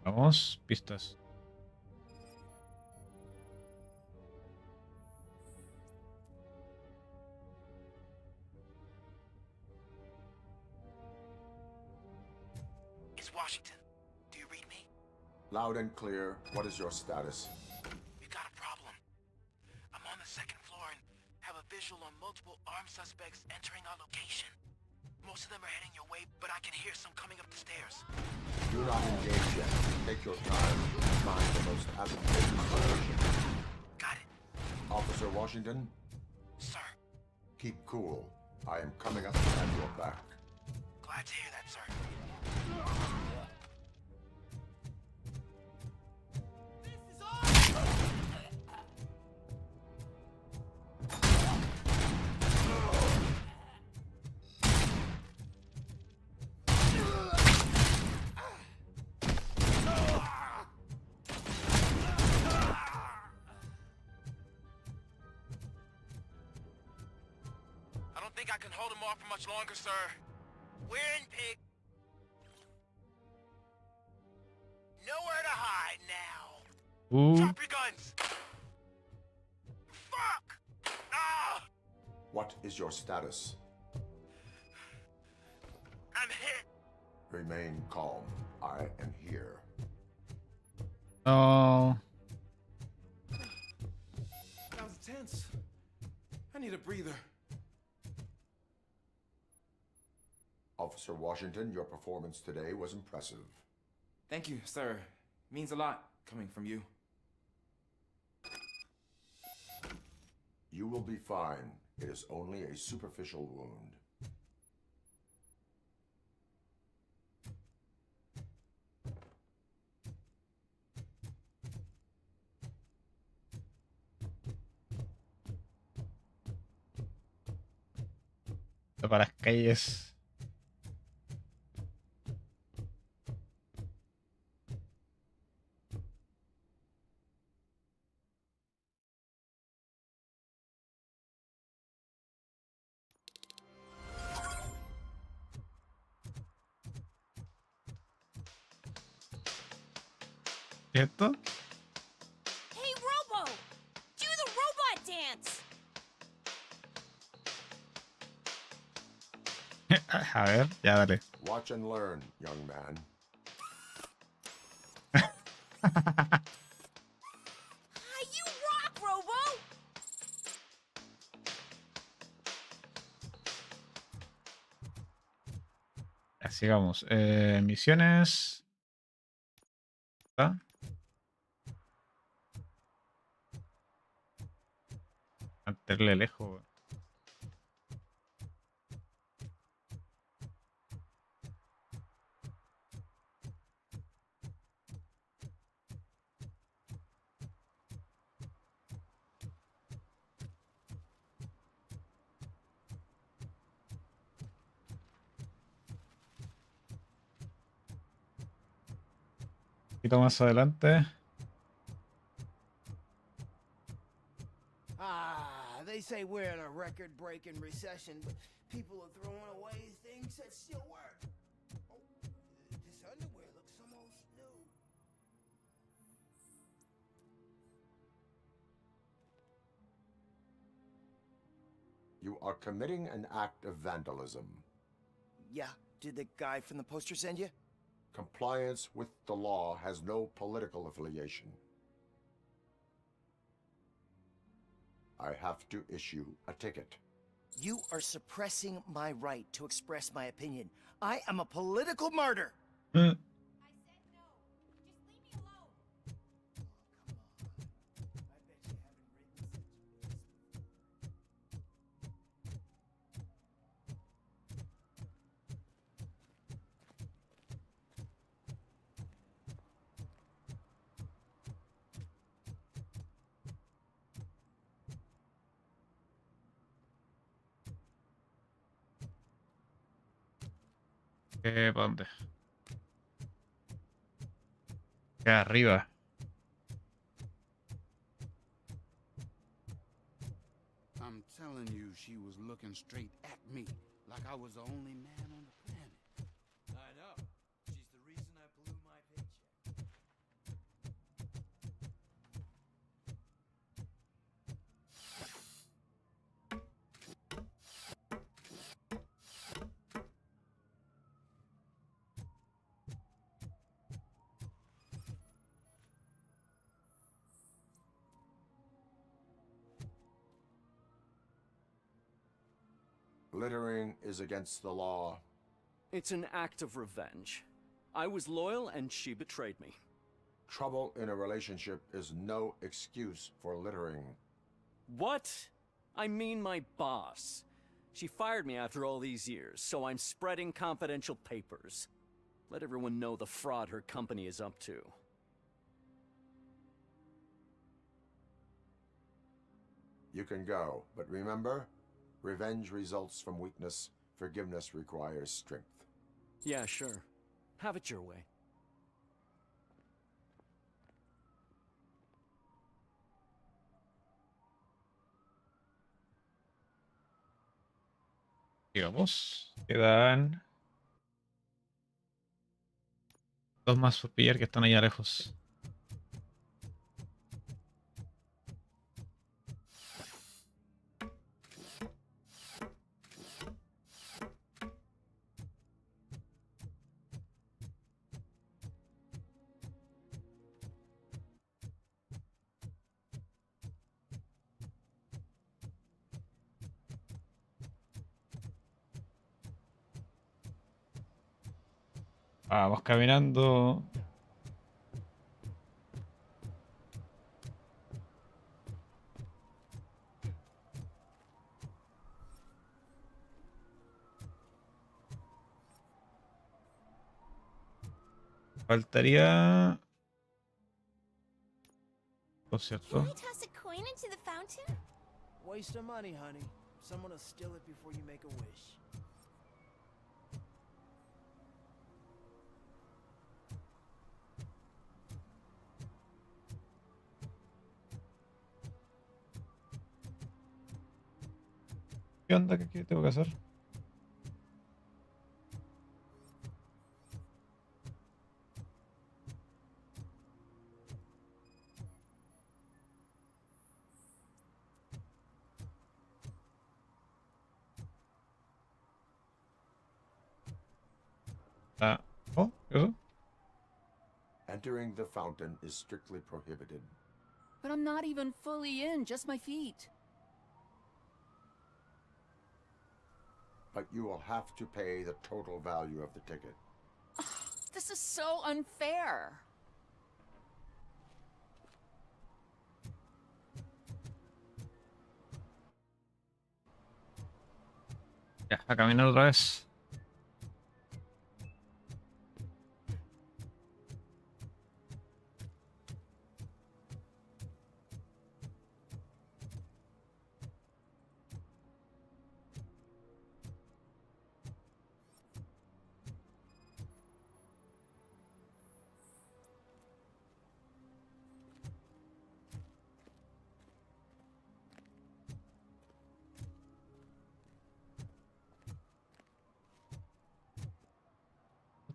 Vamos, pistas. It's Washington. Do you read me? Loud and clear. What is your status? We got a problem. I'm on the second floor and have a visual on multiple armed suspects entering our location. Most of them are heading your way, but I can hear some coming up the stairs. Do not engage yet. Take your time and find the most advantageous location. Got it. Officer Washington? Sir. Keep cool. I am coming up at your back. Glad to hear that, sir. I don't think I can hold him off for much longer, sir. We're in pig. Nowhere to hide now. Ooh. Drop your guns. Fuck! Ah! What is your status? I'm hit. Remain calm. I am here. Oh. That was tense. I need a breather. Officer Washington, your performance today was impressive. Thank you, sir. Means a lot coming from you. You will be fine. It is only a superficial wound. Para las calles. ¿Esto? Hey, Robo! Do the robot dance! A ver, ya dale. Watch and learn, young man. You rock, Robo! Así vamos. Misiones. ¿Está? Mantenerle lejos. poquito más adelante. They say we're in a record-breaking recession, but people are throwing away things that still work. Oh, this underwear looks almost new. You are committing an act of vandalism. Yeah, did the guy from the poster send you? Compliance with the law has no political affiliation. I have to issue a ticket. You are suppressing my right to express my opinion. I am a political martyr. ¿Para dónde? Acá arriba. I'm telling you, she was looking straight at me, like I was the only man on the planet. I know. She's the reason I blew my paycheck. Littering is against the law. It's an act of revenge. I was loyal and she betrayed me. Trouble in a relationship is no excuse for littering. What? I mean my boss. She fired me after all these years, so I'm spreading confidential papers. Let everyone know the fraud her company is up to. You can go, but remember, revenge results from weakness. Forgiveness requires strength. Yeah, sure. Have it your way. Digamos, quedan 2 más por pillar que están allá lejos. Vamos caminando. Faltaría... Por cierto. Can I toss a coin into the fountain? Waste of money, honey. Someone will steal it before you make a wish. ¿Qué onda? ¿Qué tengo que hacer? Oh, ¿qué eso? Entering the fountain is strictly prohibited. But I'm not even fully in, just my feet. But you will have to pay the total value of the ticket. This is so unfair. Ya, a caminar otra vez.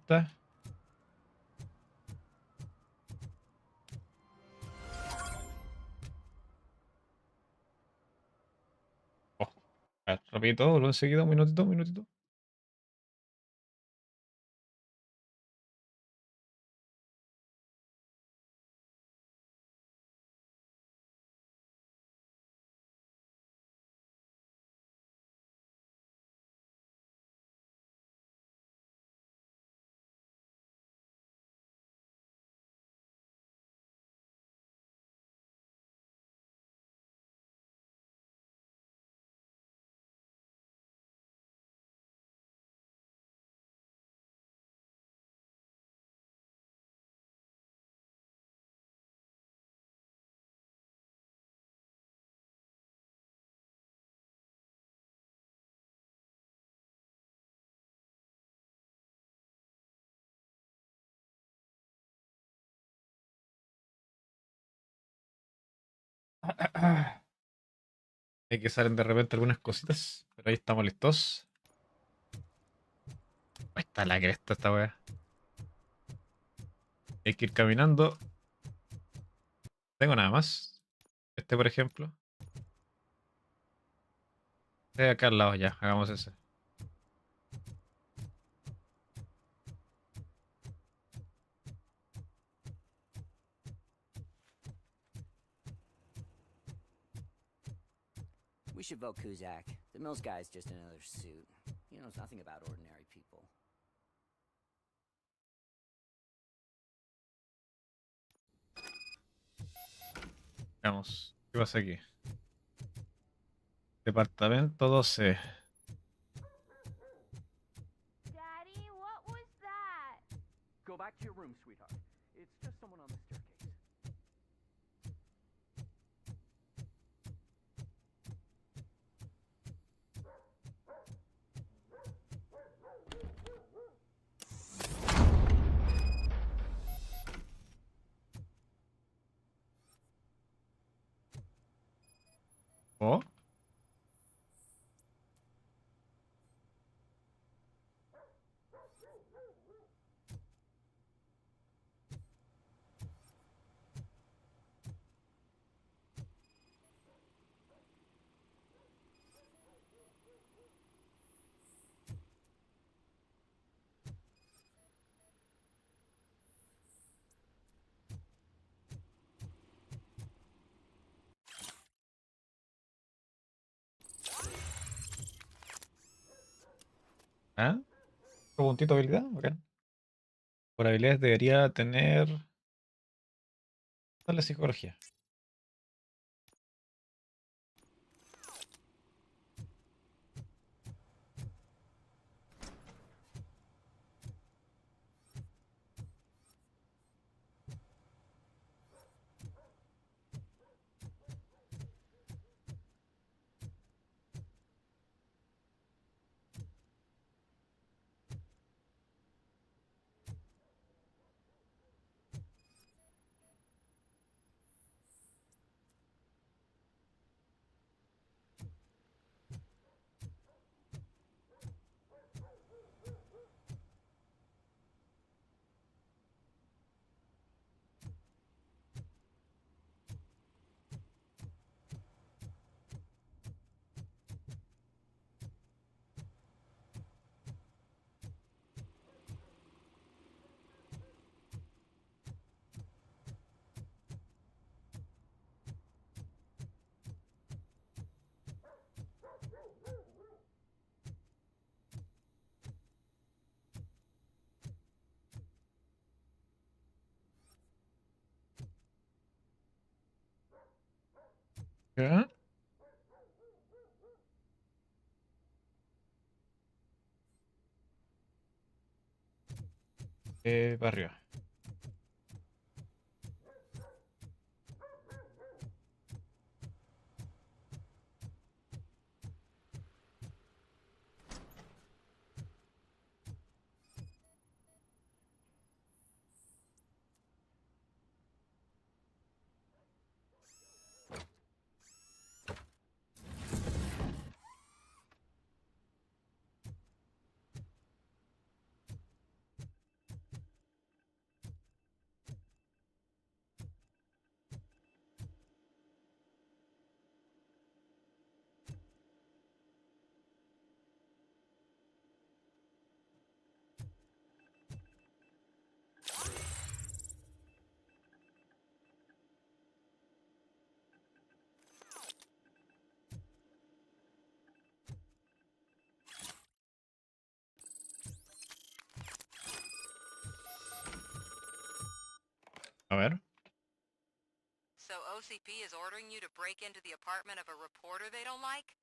está. Oh, a ver, rapidito, lo enseguida, un minutito, un minutito. Hay que salen de repente algunas cositas, pero ahí estamos listos. Ahí está la cresta esta weá. Hay que ir caminando. Tengo nada más. Este, por ejemplo. Acá al lado ya, hagamos ese. We should vote Kuzak. The Mills guy's just another suit. He knows nothing about ordinary people. Veamos. ¿Qué pasa aquí? Departamento 12. Daddy, what was that? Go back to your room, sweetheart. It's just someone on the staircase. Oh. ¿Ah? Puntito de habilidad, bacán. Por habilidades debería tener. La psicología. ¿Ya? Para arriba. ver. So OCP is ordering you to break into the apartment of a reporter they don't like?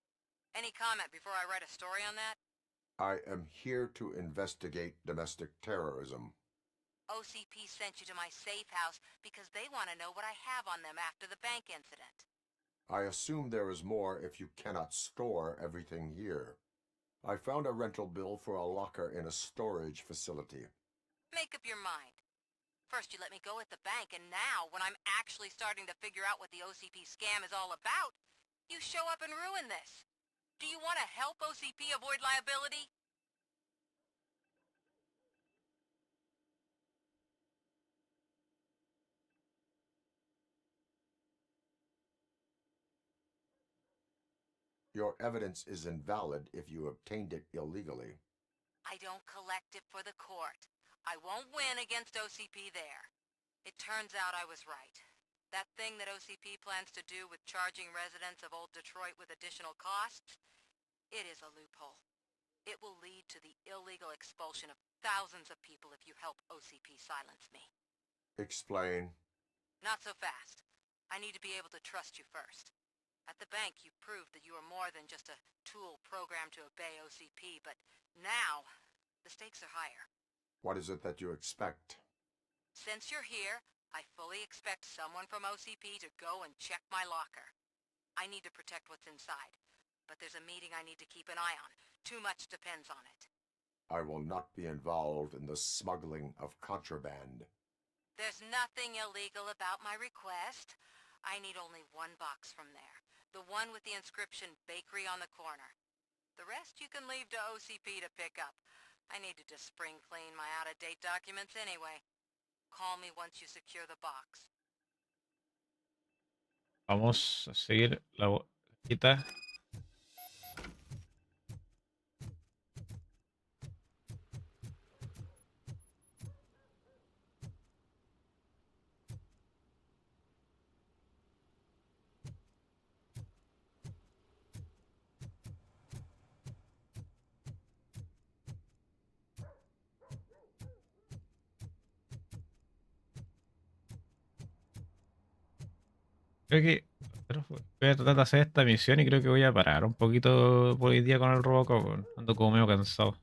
Any comment before I write a story on that? I am here to investigate domestic terrorism. OCP sent you to my safe house because they want to know what I have on them after the bank incident. I assume there is more if you cannot store everything here. I found a rental bill for a locker in a storage facility. Make up your mind. First you let me go at the bank, and now, when I'm actually starting to figure out what the OCP scam is all about, you show up and ruin this. Do you want to help OCP avoid liability? Your evidence is invalid if you obtained it illegally. I don't collect it for the court. I won't win against OCP there. It turns out I was right. That thing that OCP plans to do with charging residents of Old Detroit with additional costs, it is a loophole. It will lead to the illegal expulsion of thousands of people if you help OCP silence me. Explain. Not so fast. I need to be able to trust you first. At the bank, you proved that you are more than just a tool programmed to obey OCP, but now, the stakes are higher. What is it that you expect? Since you're here, I fully expect someone from OCP to go and check my locker. I need to protect what's inside, but there's a meeting I need to keep an eye on. Too much depends on it. I will not be involved in the smuggling of contraband. There's nothing illegal about my request. I need only one box from there. The one with the inscription Bakery on the corner. The rest you can leave to OCP to pick up. I need to just spring clean my out-of-date documents anyway. Call me once you secure the box. Vamos a seguir la hojita. Creo que voy a tratar de hacer esta misión y creo que voy a parar un poquito por hoy día con el RoboCop, weón. Ando como medio cansado.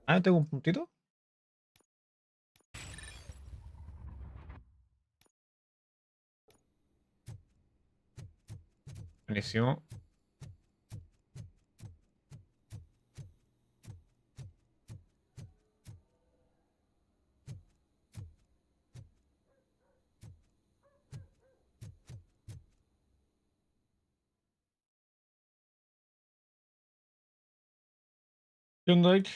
Ah, tengo un puntito. Buenísimo. ¿Qué onda, Ike?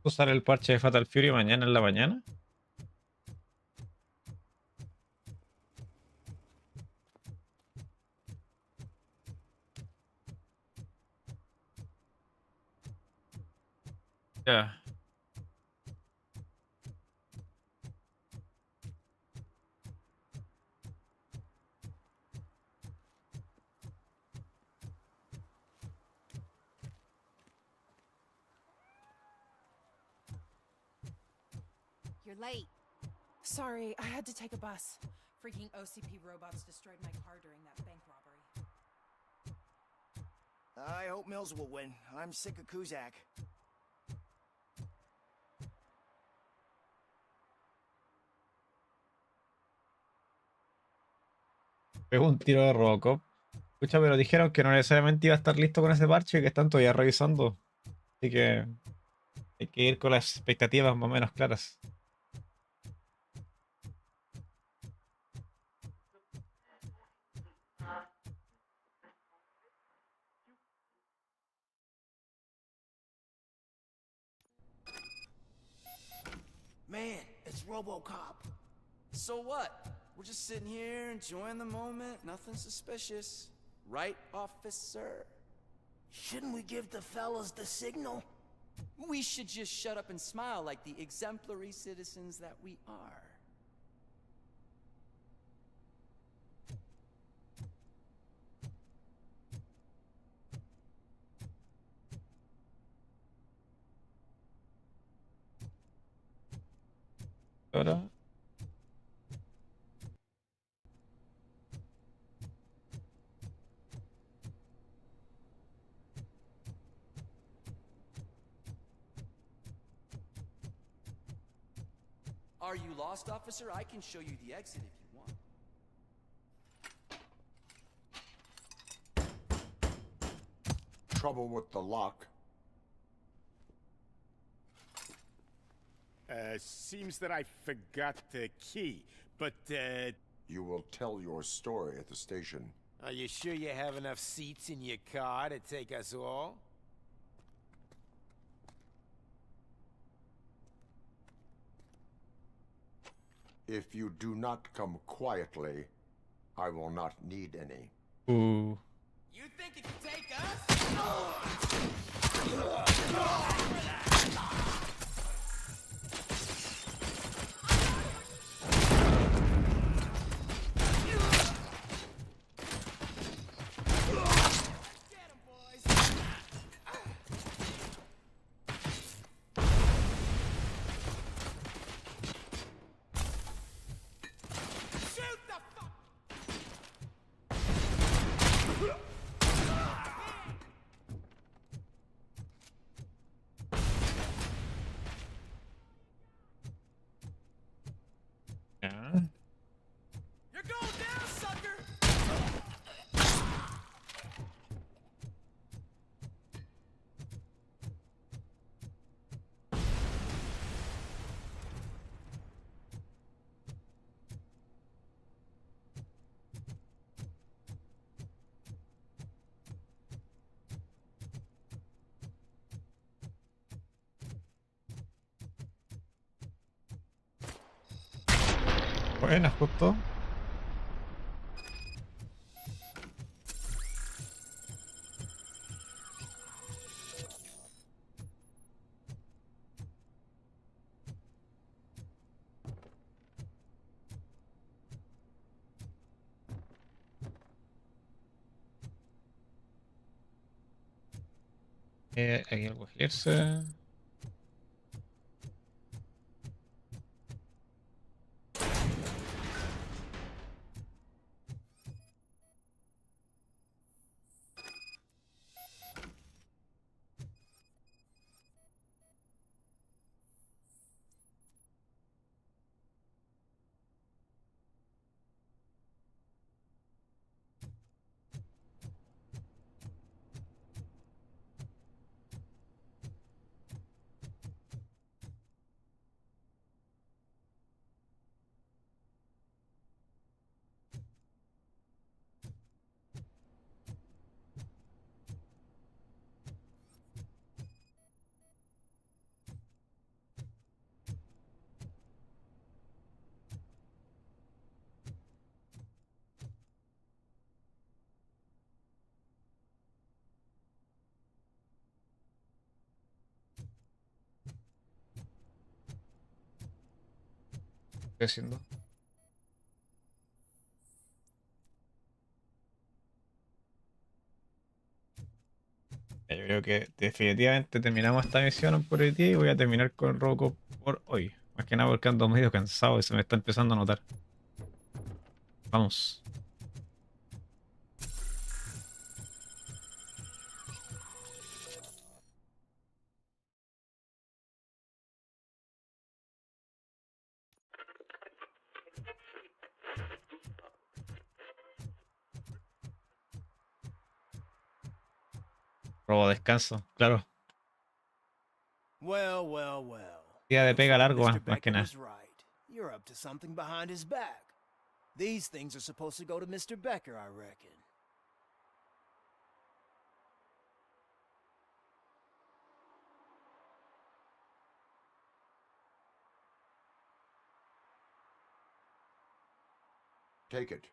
¿Usar el parche de Fatal Fury mañana en la mañana? Ya. You're late. Sorry, I had to take a bus. Freaking OCP robots destroyed my car during that bank robbery. I hope Mills will win. I'm sick of Kuzak. Pegó un tiro de RoboCop. Escucha, pero dijeron que no necesariamente iba a estar listo con ese parche y que están todavía revisando. Así que hay que ir con las expectativas más o menos claras. Man, it's RoboCop. So what? We're just sitting here enjoying the moment, nothing suspicious. Right, officer? Shouldn't we give the fellas the signal? We should just shut up and smile like the exemplary citizens that we are. Ahora. Are you lost, officer? I can show you the exit if you want. Trouble with the lock? Seems that I forgot the key, but, You will tell your story at the station. Are you sure you have enough seats in your car to take us all? If you do not come quietly, I will not need any. Ooh. You think you can take us? Yeah. You're going down, sucker! Buena, justo. Aquí algo irse. ¿Qué estoy haciendo? Yo creo que definitivamente terminamos esta misión por hoy día y voy a terminar con RoboCop por hoy. Más que nada porque ando medio cansado y se me está empezando a notar. Vamos. Robo descanso, claro. Well, well, well. Día de pega largo, Mr. más que Becker nada. was right. You're up to something behind his back. These things are supposed to go to Mr. Becker, I reckon. Take it.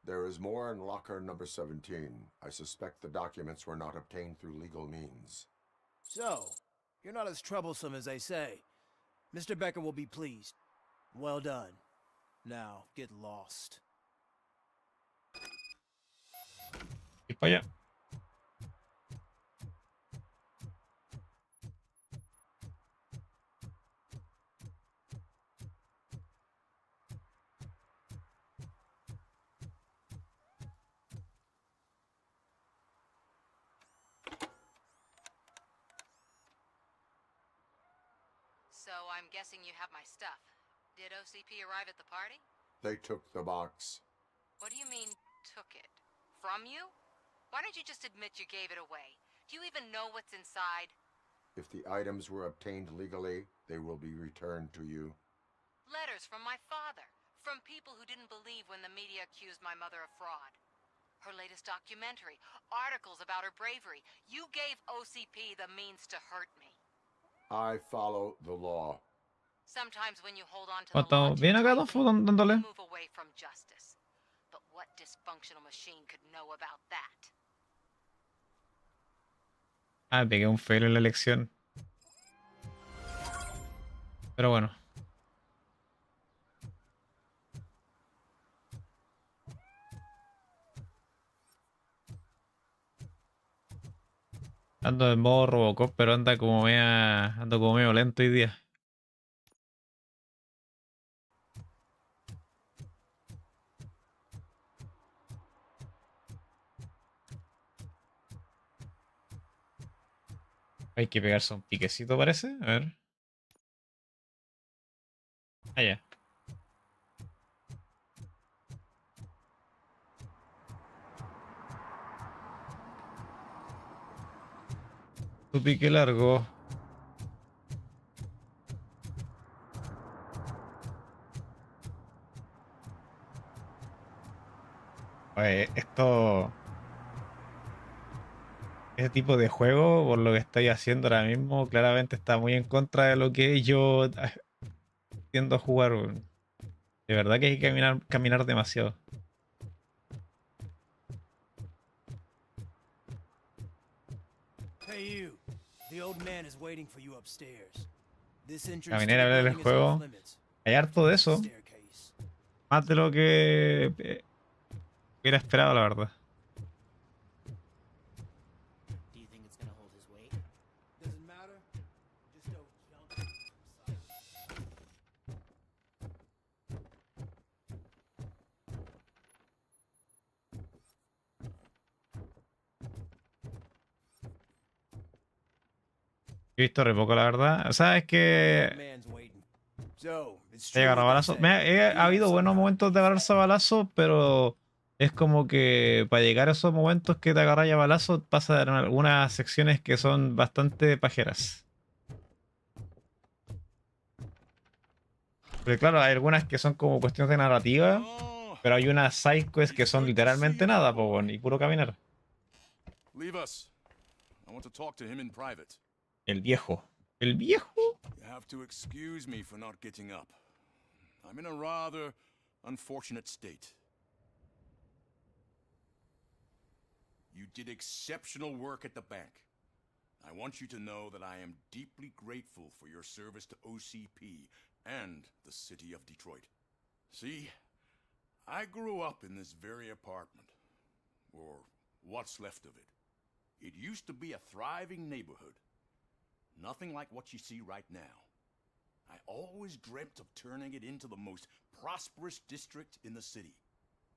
There is more in locker number 17. I suspect the documents were not obtained through legal means. So, you're not as troublesome as they say. Mr. Becker will be pleased. Well done. Now, get lost. Y para allá. So I'm guessing you have my stuff. Did OCP arrive at the party? They took the box. What do you mean, took it? From you? Why don't you just admit you gave it away? Do you even know what's inside? If the items were obtained legally, they will be returned to you. Letters from my father. From people who didn't believe when the media accused my mother of fraud. Her latest documentary. Articles about her bravery. You gave OCP the means to hurt me. I follow the law. Sometimes when you hold on to the law ¿Estamos too bien acá, tightly, Donfo, dándole? you move away from justice. But what dysfunctional machine could know about that? Ah, pegué un fail en la elección. Pero bueno. Ando en modo Robocop, pero ando como medio lento hoy día. Hay que pegarse un piquecito, parece. A ver. Ah, ya. Tu pique largo. Oye, esto... Ese tipo de juego, por lo que estoy haciendo ahora mismo, claramente está muy en contra de lo que yo tiendo a jugar, weón. De verdad que hay que caminar demasiado. Hey you. The old man is waiting for you upstairs. This entrance to Caminar the a hablar del building is off juego. limits. Hay harto de eso. Staircase. Más de lo que hubiera esperado, la verdad. Do you think it's gonna hold his weight? Doesn't matter. Just don't jump. He visto re poco, la verdad. O sea, es que Man's waiting. So, it's he true agarrado what they balazo. say. Ha habido buenos momentos de agarrarse a balazo, pero es como que para llegar a esos momentos que te agarras a balazo, pasa en algunas secciones que son bastante pajeras. Porque claro, hay algunas que son como cuestiones de narrativa, pero hay unas side quests que son literalmente nada, po, weón, y puro caminar. Leave us. I want to talk to him in private. El viejo. El viejo. You have to excuse me for not getting up. I'm in a rather unfortunate state. You did exceptional work at the bank. I want you to know that I am deeply grateful for your service to OCP and the city of Detroit. See, I grew up in this very apartment, or what's left of it. It used to be a thriving neighborhood. Nothing like what you see right now. I always dreamt of turning it into the most prosperous district in the city.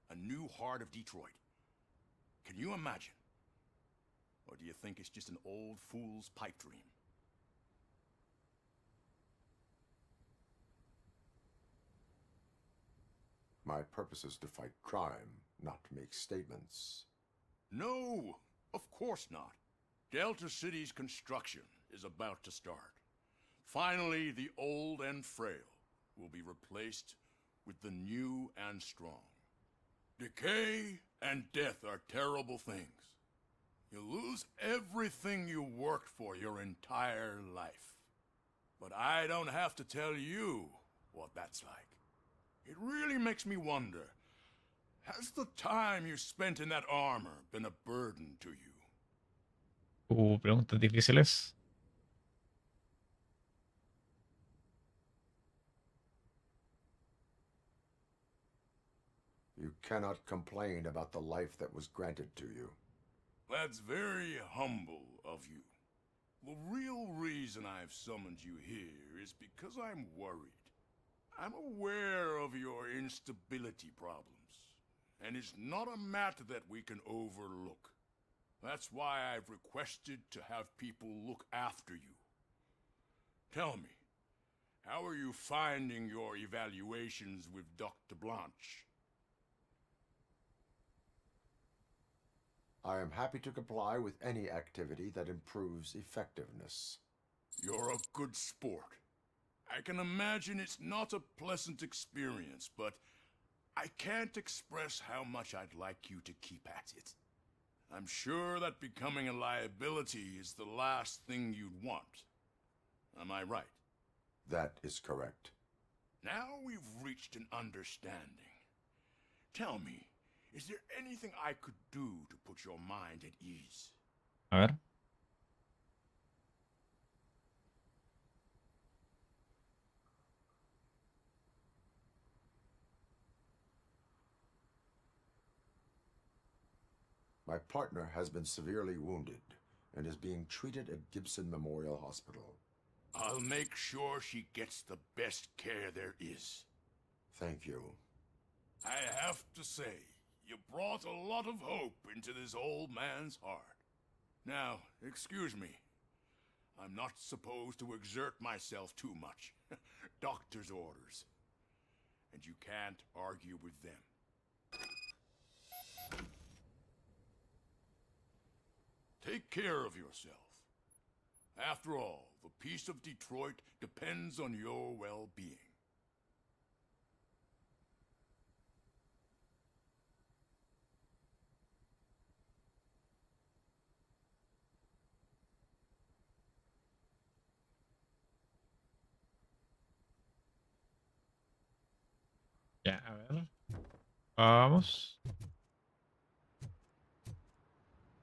A new heart of Detroit. Can you imagine? Or do you think it's just an old fool's pipe dream? My purpose is to fight crime, not to make statements. No, of course not. Delta City's construction is about to start. Finally, the old and frail will be replaced with the new and strong. Decay and death are terrible things. You lose everything you worked for your entire life. But I don't have to tell you what that's like. It really makes me wonder, has the time you spent in that armor been a burden to you? Preguntas difíciles. You cannot complain about the life that was granted to you. That's very humble of you. The real reason I've summoned you here is because I'm worried. I'm aware of your instability problems, and it's not a matter that we can overlook. That's why I've requested to have people look after you. Tell me, How are you finding your evaluations with Dr. Blanche? I am happy to comply with any activity that improves effectiveness. You're a good sport. I can imagine it's not a pleasant experience, but I can't express how much I'd like you to keep at it. I'm sure that becoming a liability is the last thing you'd want. Am I right? That is correct. Now we've reached an understanding. Tell me, is there anything I could do to put your mind at ease? A ver. My partner has been severely wounded and is being treated at Gibson Memorial Hospital. I'll make sure she gets the best care there is. Thank you. I have to say, you brought a lot of hope into this old man's heart. Now, excuse me. I'm not supposed to exert myself too much. Doctor's orders. And you can't argue with them. Take care of yourself. After all, the peace of Detroit depends on your well-being. Ya, a ver. Vamos.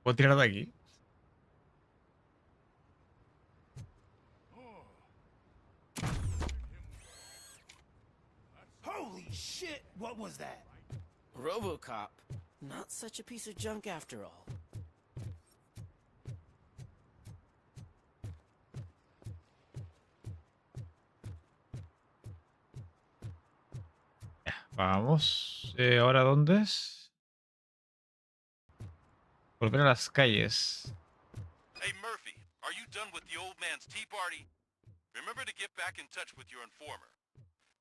¿Puedo tirar de aquí? Holy shit! What was that? RoboCop. Not such a piece of junk after all. Vamos. ¿Ahora dónde es? Volver a las calles. Hey Murphy, are you done with the old man's tea party? Remember to get back in touch with your informer.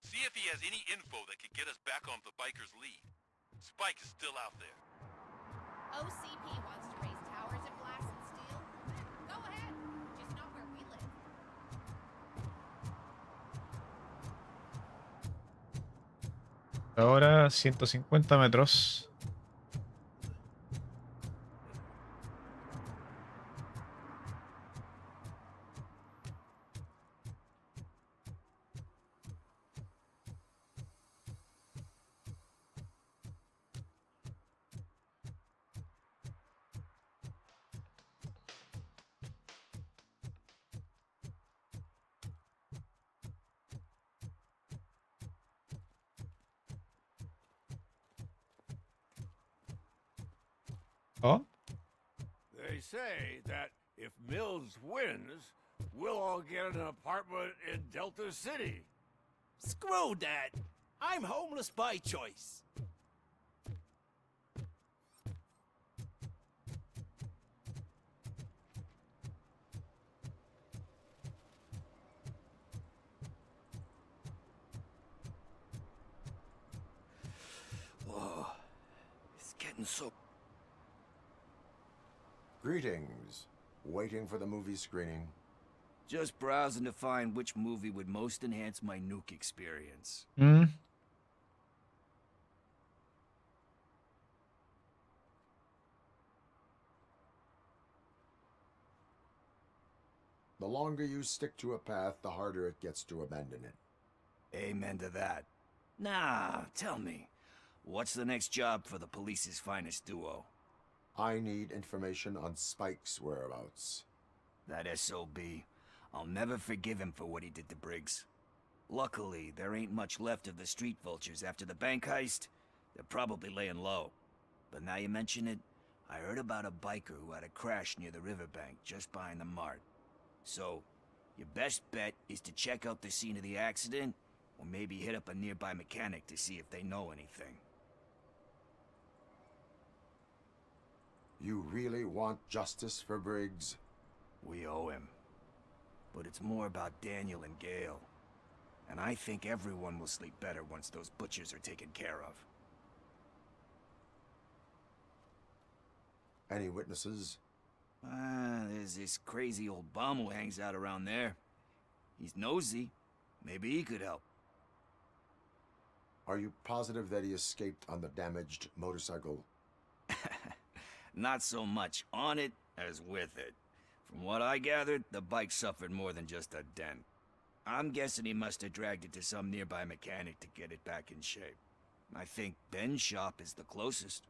See if he has any info that could get us back on the biker's lead. Spike is still out there. OCP wants to raise towers of glass and steel? Go ahead, just not where we live. Ahora 150 metros. Oh. They say that if Mills wins, we'll all get an apartment in Delta City. Screw that! I'm homeless by choice. Oh, it's getting so... Greetings. Waiting for the movie screening. Just browsing to find which movie would most enhance my nuke experience. Hmm. The longer you stick to a path, the harder it gets to abandon it. Amen to that. Now, tell me, what's the next job for the police's finest duo? I need information on Spike's whereabouts. That SOB. I'll never forgive him for what he did to Briggs. Luckily, there ain't much left of the street vultures after the bank heist. They're probably laying low. But now you mention it, I heard about a biker who had a crash near the riverbank just behind the mart. So, your best bet is to check out the scene of the accident, or maybe hit up a nearby mechanic to see if they know anything. You really want justice for Briggs? We owe him. But it's more about Daniel and Gale. And I think everyone will sleep better once those butchers are taken care of. Any witnesses? There's this crazy old bum who hangs out around there. He's nosy. Maybe he could help. Are you positive that he escaped on the damaged motorcycle? Not so much on it as with it. From what I gathered, the bike suffered more than just a dent. I'm guessing he must have dragged it to some nearby mechanic to get it back in shape. I think Ben's shop is the closest.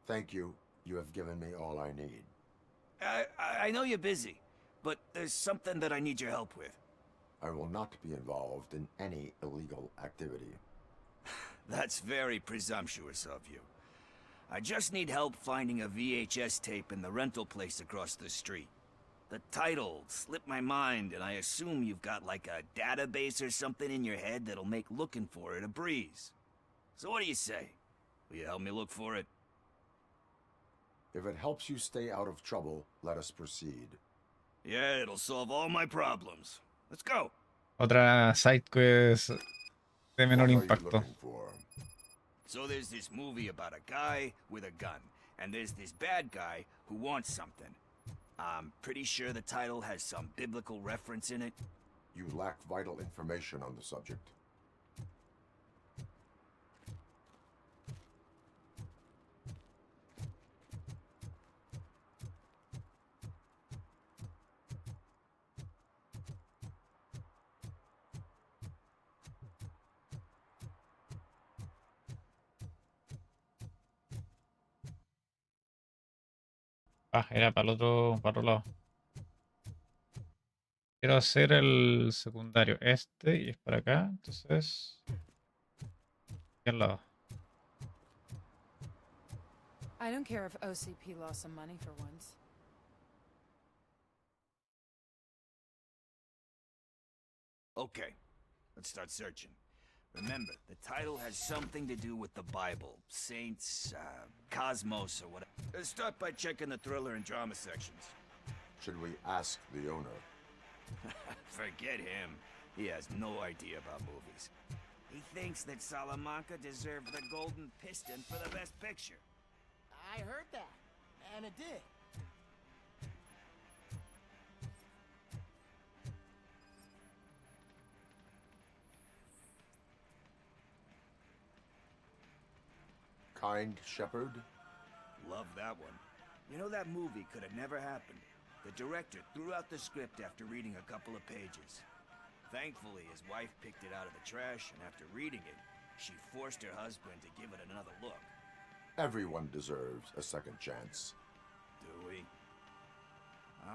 Thank you. You have given me all I need. I know you're busy, but there's something that I need your help with. I will not be involved in any illegal activity. That's very presumptuous of you. I just need help finding a VHS tape in the rental place across the street. The title slipped my mind, and I assume you've got like a database or something in your head that'll make looking for it a breeze. So what do you say? Will you help me look for it? If it helps you stay out of trouble, let us proceed. Yeah, it'll solve all my problems. Let's go. Otra side quest de menor impacto. So there's this movie about a guy with a gun, and there's this bad guy who wants something. I'm pretty sure the title has some biblical reference in it. You lack vital information on the subject. Ah, era para para otro lado. Quiero hacer el secundario este y es para acá, entonces aquí al lado. I don't care if OCP lost some money for once. Okay, let's start searching. Remember, the title has something to do with the Bible, saints, cosmos, or whatever. Let's start by checking the thriller and drama sections. Should we ask the owner? Forget him. He has no idea about movies. He thinks that Salamanca deserved the Golden Piston for the Best Picture. I heard that, and it did. Kind Shepherd? Love that one. You know, that movie could have never happened. The director threw out the script after reading a couple of pages. Thankfully, his wife picked it out of the trash, and after reading it, she forced her husband to give it another look. Everyone deserves a second chance. Do we?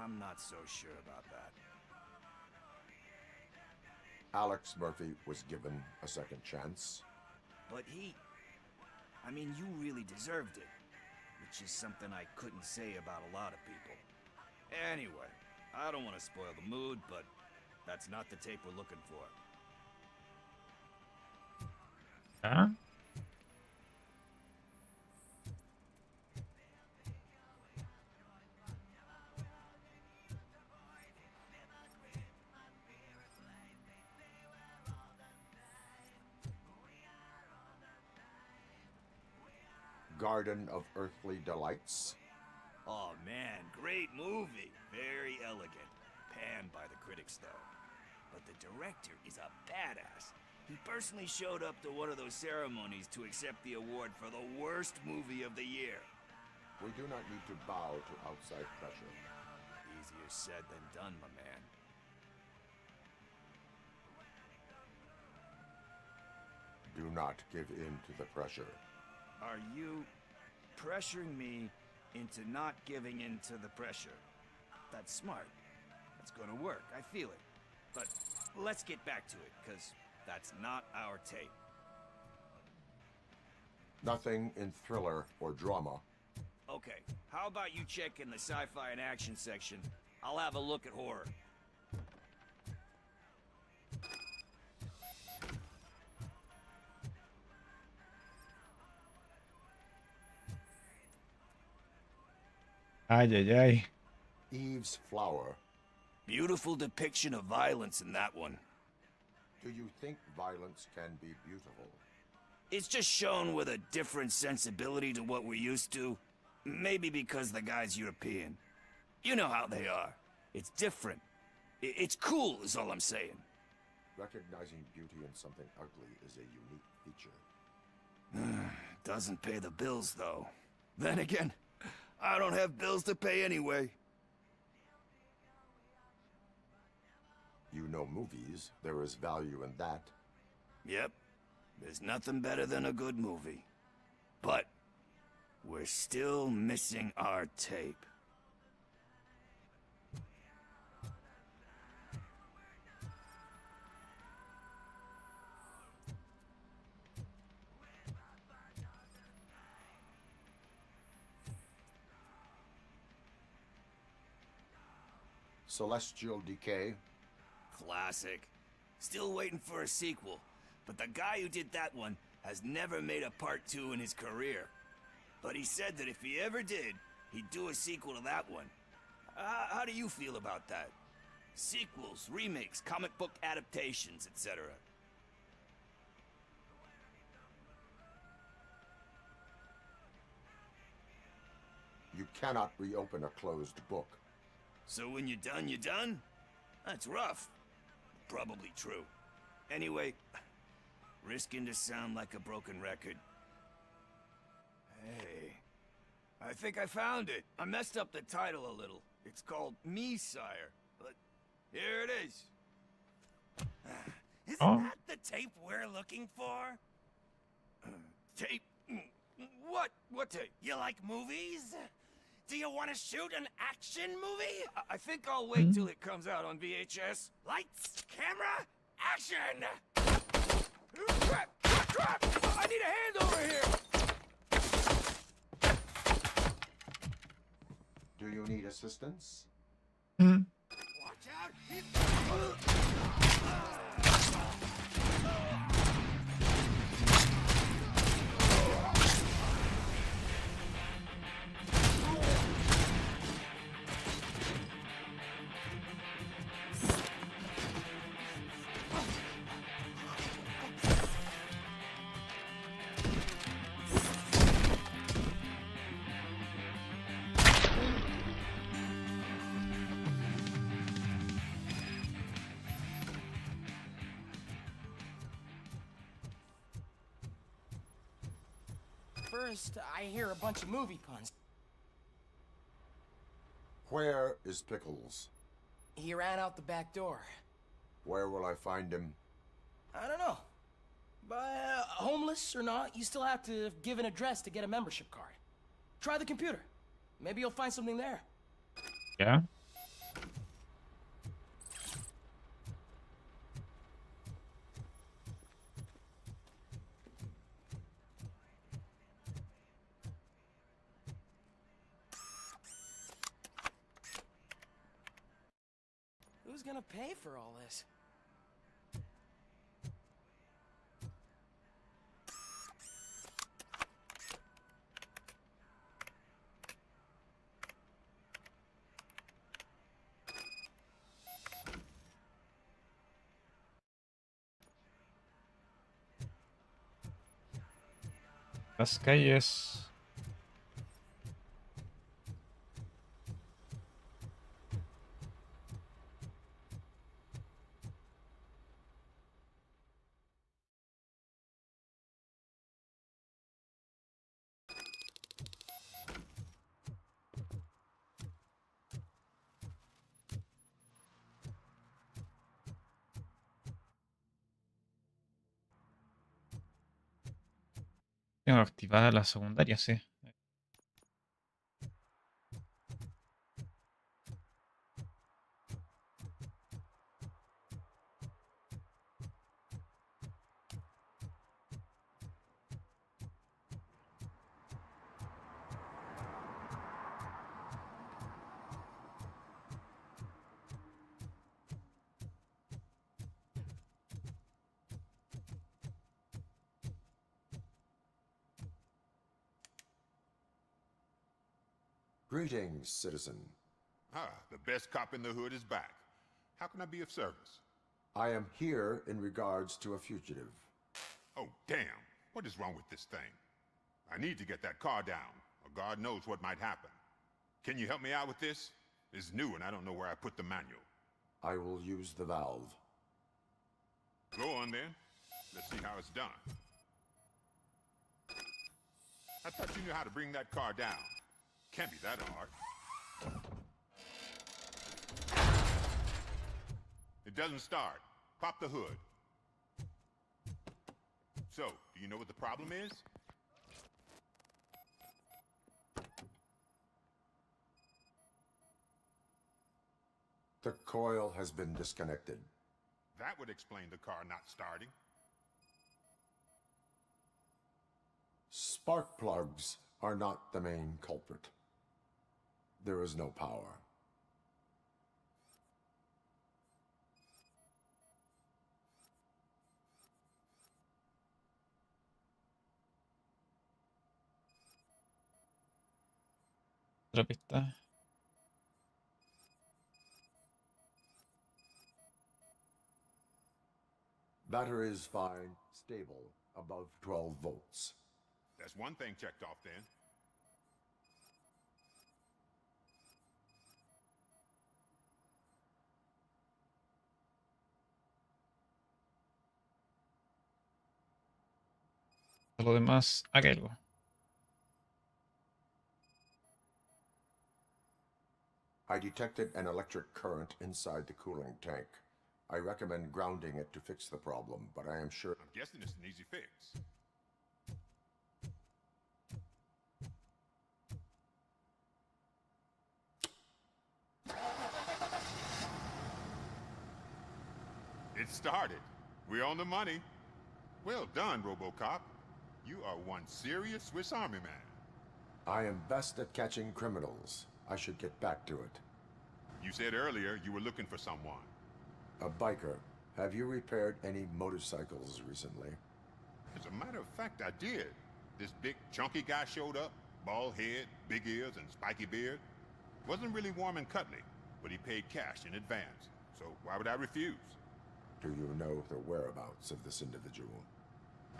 I'm not so sure about that. Alex Murphy was given a second chance. But I mean, you really deserved it. Which is something I couldn't say about a lot of people. Anyway, I don't want to spoil the mood, but that's not the tape we're looking for. Huh? Garden of Earthly Delights. Oh man, great movie. Very elegant. Panned by the critics though. But the director is a badass. He personally showed up to one of those ceremonies to accept the award for the worst movie of the year. We do not need to bow to outside pressure. Easier said than done, my man. Do not give in to the pressure. Are you pressuring me into not giving in to the pressure? That's smart. That's gonna work. I feel it. But let's get back to it, because that's not our tape. Nothing in thriller or drama. Okay, how about you check in the sci-fi and action section? I'll have a look at horror. Ay, ay, ay. Eve's Flower. Beautiful depiction of violence in that one. Do you think violence can be beautiful? It's just shown with a different sensibility to what we're used to. Maybe because the guy's European. You know how they are. It's different. It's cool, is all I'm saying. Recognizing beauty in something ugly is a unique feature. Doesn't pay the bills, though. Then again, I don't have bills to pay anyway. You know movies. There is value in that. Yep. There's nothing better than a good movie. But we're still missing our tape. Celestial Decay. Classic. Still waiting for a sequel. But the guy who did that one has never made a part 2 in his career. But he said that if he ever did, he'd do a sequel to that one. How do you feel about that? Sequels, remakes, comic book adaptations, etc. You cannot reopen a closed book. So when you're done, you're done? That's rough. Probably true. Anyway, risking to sound like a broken record. Hey, I think I found it. I messed up the title a little. It's called Me, Sire. But here it is. Isn't that the tape we're looking for? Tape? What? What tape? You like movies? Do you want to shoot an action movie? I think I'll wait till it comes out on VHS. Lights, camera, action! Crap! Crap! I need a hand over here! Do you need assistance? Watch out! First, I hear a bunch of movie puns. Where is Pickles? He ran out the back door. Where will I find him? I don't know. But homeless or not, you still have to give an address to get a membership card. Try the computer. Maybe you'll find something there. Yeah. Who's gonna pay for all this? Las calles. Tengo activada la secundaria, sí. Greetings, citizen. Ah, the best cop in the hood is back. How can I be of service? I am here in regards to a fugitive. Oh, damn. What is wrong with this thing? I need to get that car down, or God knows what might happen. Can you help me out with this? It's new and I don't know where I put the manual. I will use the valve. Go on then. Let's see how it's done. I thought you knew how to bring that car down. Can't be that hard. It doesn't start. Pop the hood. So, do you know what the problem is? The coil has been disconnected. That would explain the car not starting. Spark plugs are not the main culprit. There is no power. Otra pista. Battery is fine, stable, above 12 volts. That's one thing checked off then. Lo demás, hágalo. I detected an electric current inside the cooling tank. I recommend grounding it to fix the problem, but I am sure... I'm guessing it's an easy fix. It started. We're on the money. Well done, RoboCop. You are one serious Swiss Army man. I am best at catching criminals. I should get back to it. You said earlier you were looking for someone. A biker. Have you repaired any motorcycles recently? As a matter of fact, I did. This big, chunky guy showed up. Bald head, big ears, and spiky beard. Wasn't really warm and cuddly, but he paid cash in advance. So why would I refuse? Do you know the whereabouts of this individual?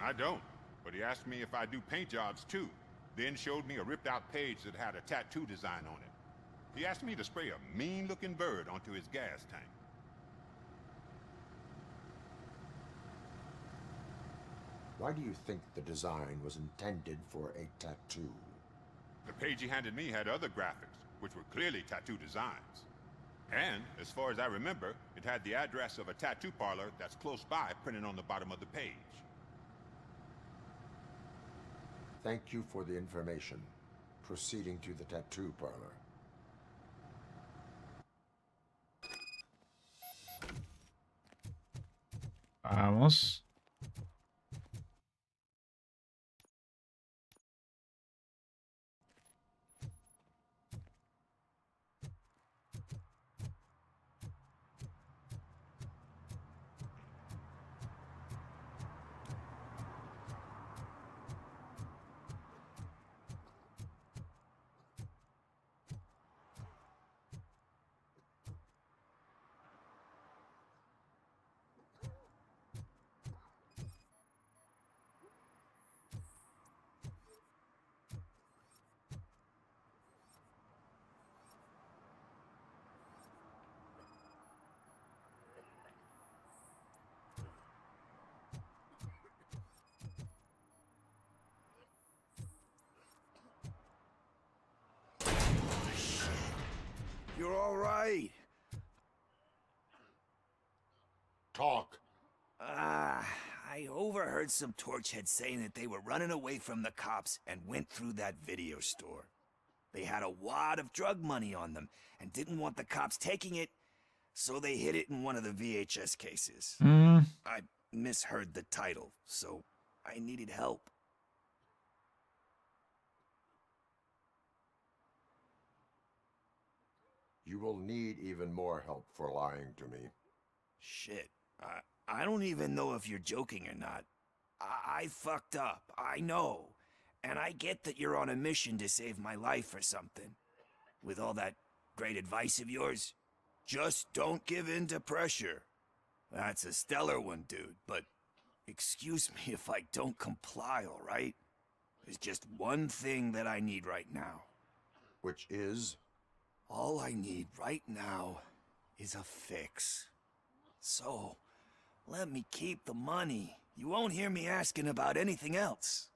I don't, but he asked me if I do paint jobs too. Then showed me a ripped-out page that had a tattoo design on it. He asked me to spray a mean-looking bird onto his gas tank. Why do you think the design was intended for a tattoo? The page he handed me had other graphics, which were clearly tattoo designs. And, as far as I remember, it had the address of a tattoo parlor that's close by printed on the bottom of the page. Thank you for the information. Proceeding to the tattoo parlor. Vamos. You're all right. Talk. I overheard some torchheads saying that they were running away from the cops and went through that video store. They had a wad of drug money on them and didn't want the cops taking it, so they hid it in one of the VHS cases. I misheard the title, so I needed help. You will need even more help for lying to me. Shit. I don't even know if you're joking or not. I fucked up, I know. And I get that you're on a mission to save my life or something. with all that great advice of yours? Just don't give in to pressure. That's a stellar one, dude, but excuse me if I don't comply, all right? There's just one thing that I need right now. Which is? All I need right now is a fix. So, let me keep the money. You won't hear me asking about anything else.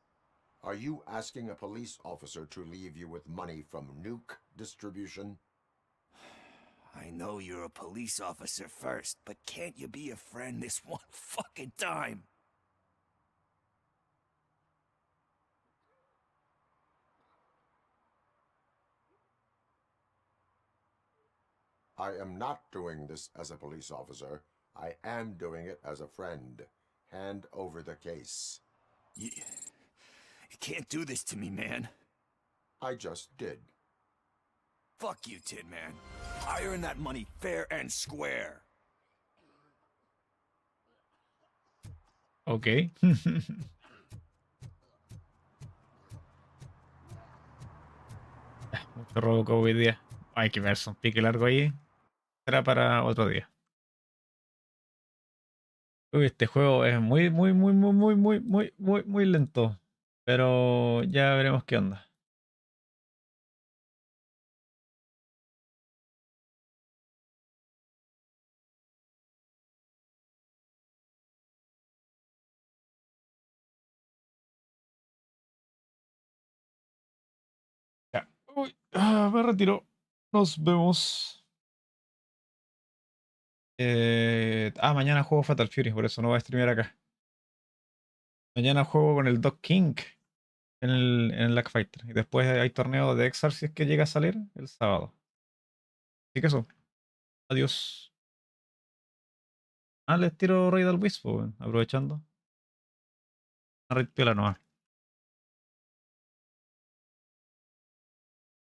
Are you asking a police officer to leave you with money from nuke distribution? I know you're a police officer first, but can't you be a friend this one fucking time? I am not doing this as a police officer. I am doing it as a friend. Hand over the case. You can't do this to me, man. I just did. Fuck you, Tin Man. I earned that money fair and square. Ok. Mucho RoboCop hoy día. Hay que verse un pique largo ahí. Será para otro día. Uy, este juego es muy lento. Pero ya veremos qué onda. Ya. Uy, me retiro. Nos vemos. Mañana juego Fatal Fury, por eso no voy a streamear acá. Mañana juego con el Doc King en el Lack Fighter. Y después hay torneo de Exar si es que llega a salir el sábado. Así que eso. Adiós. Les tiro Raid al Wisp, aprovechando. Una raid piola nomás.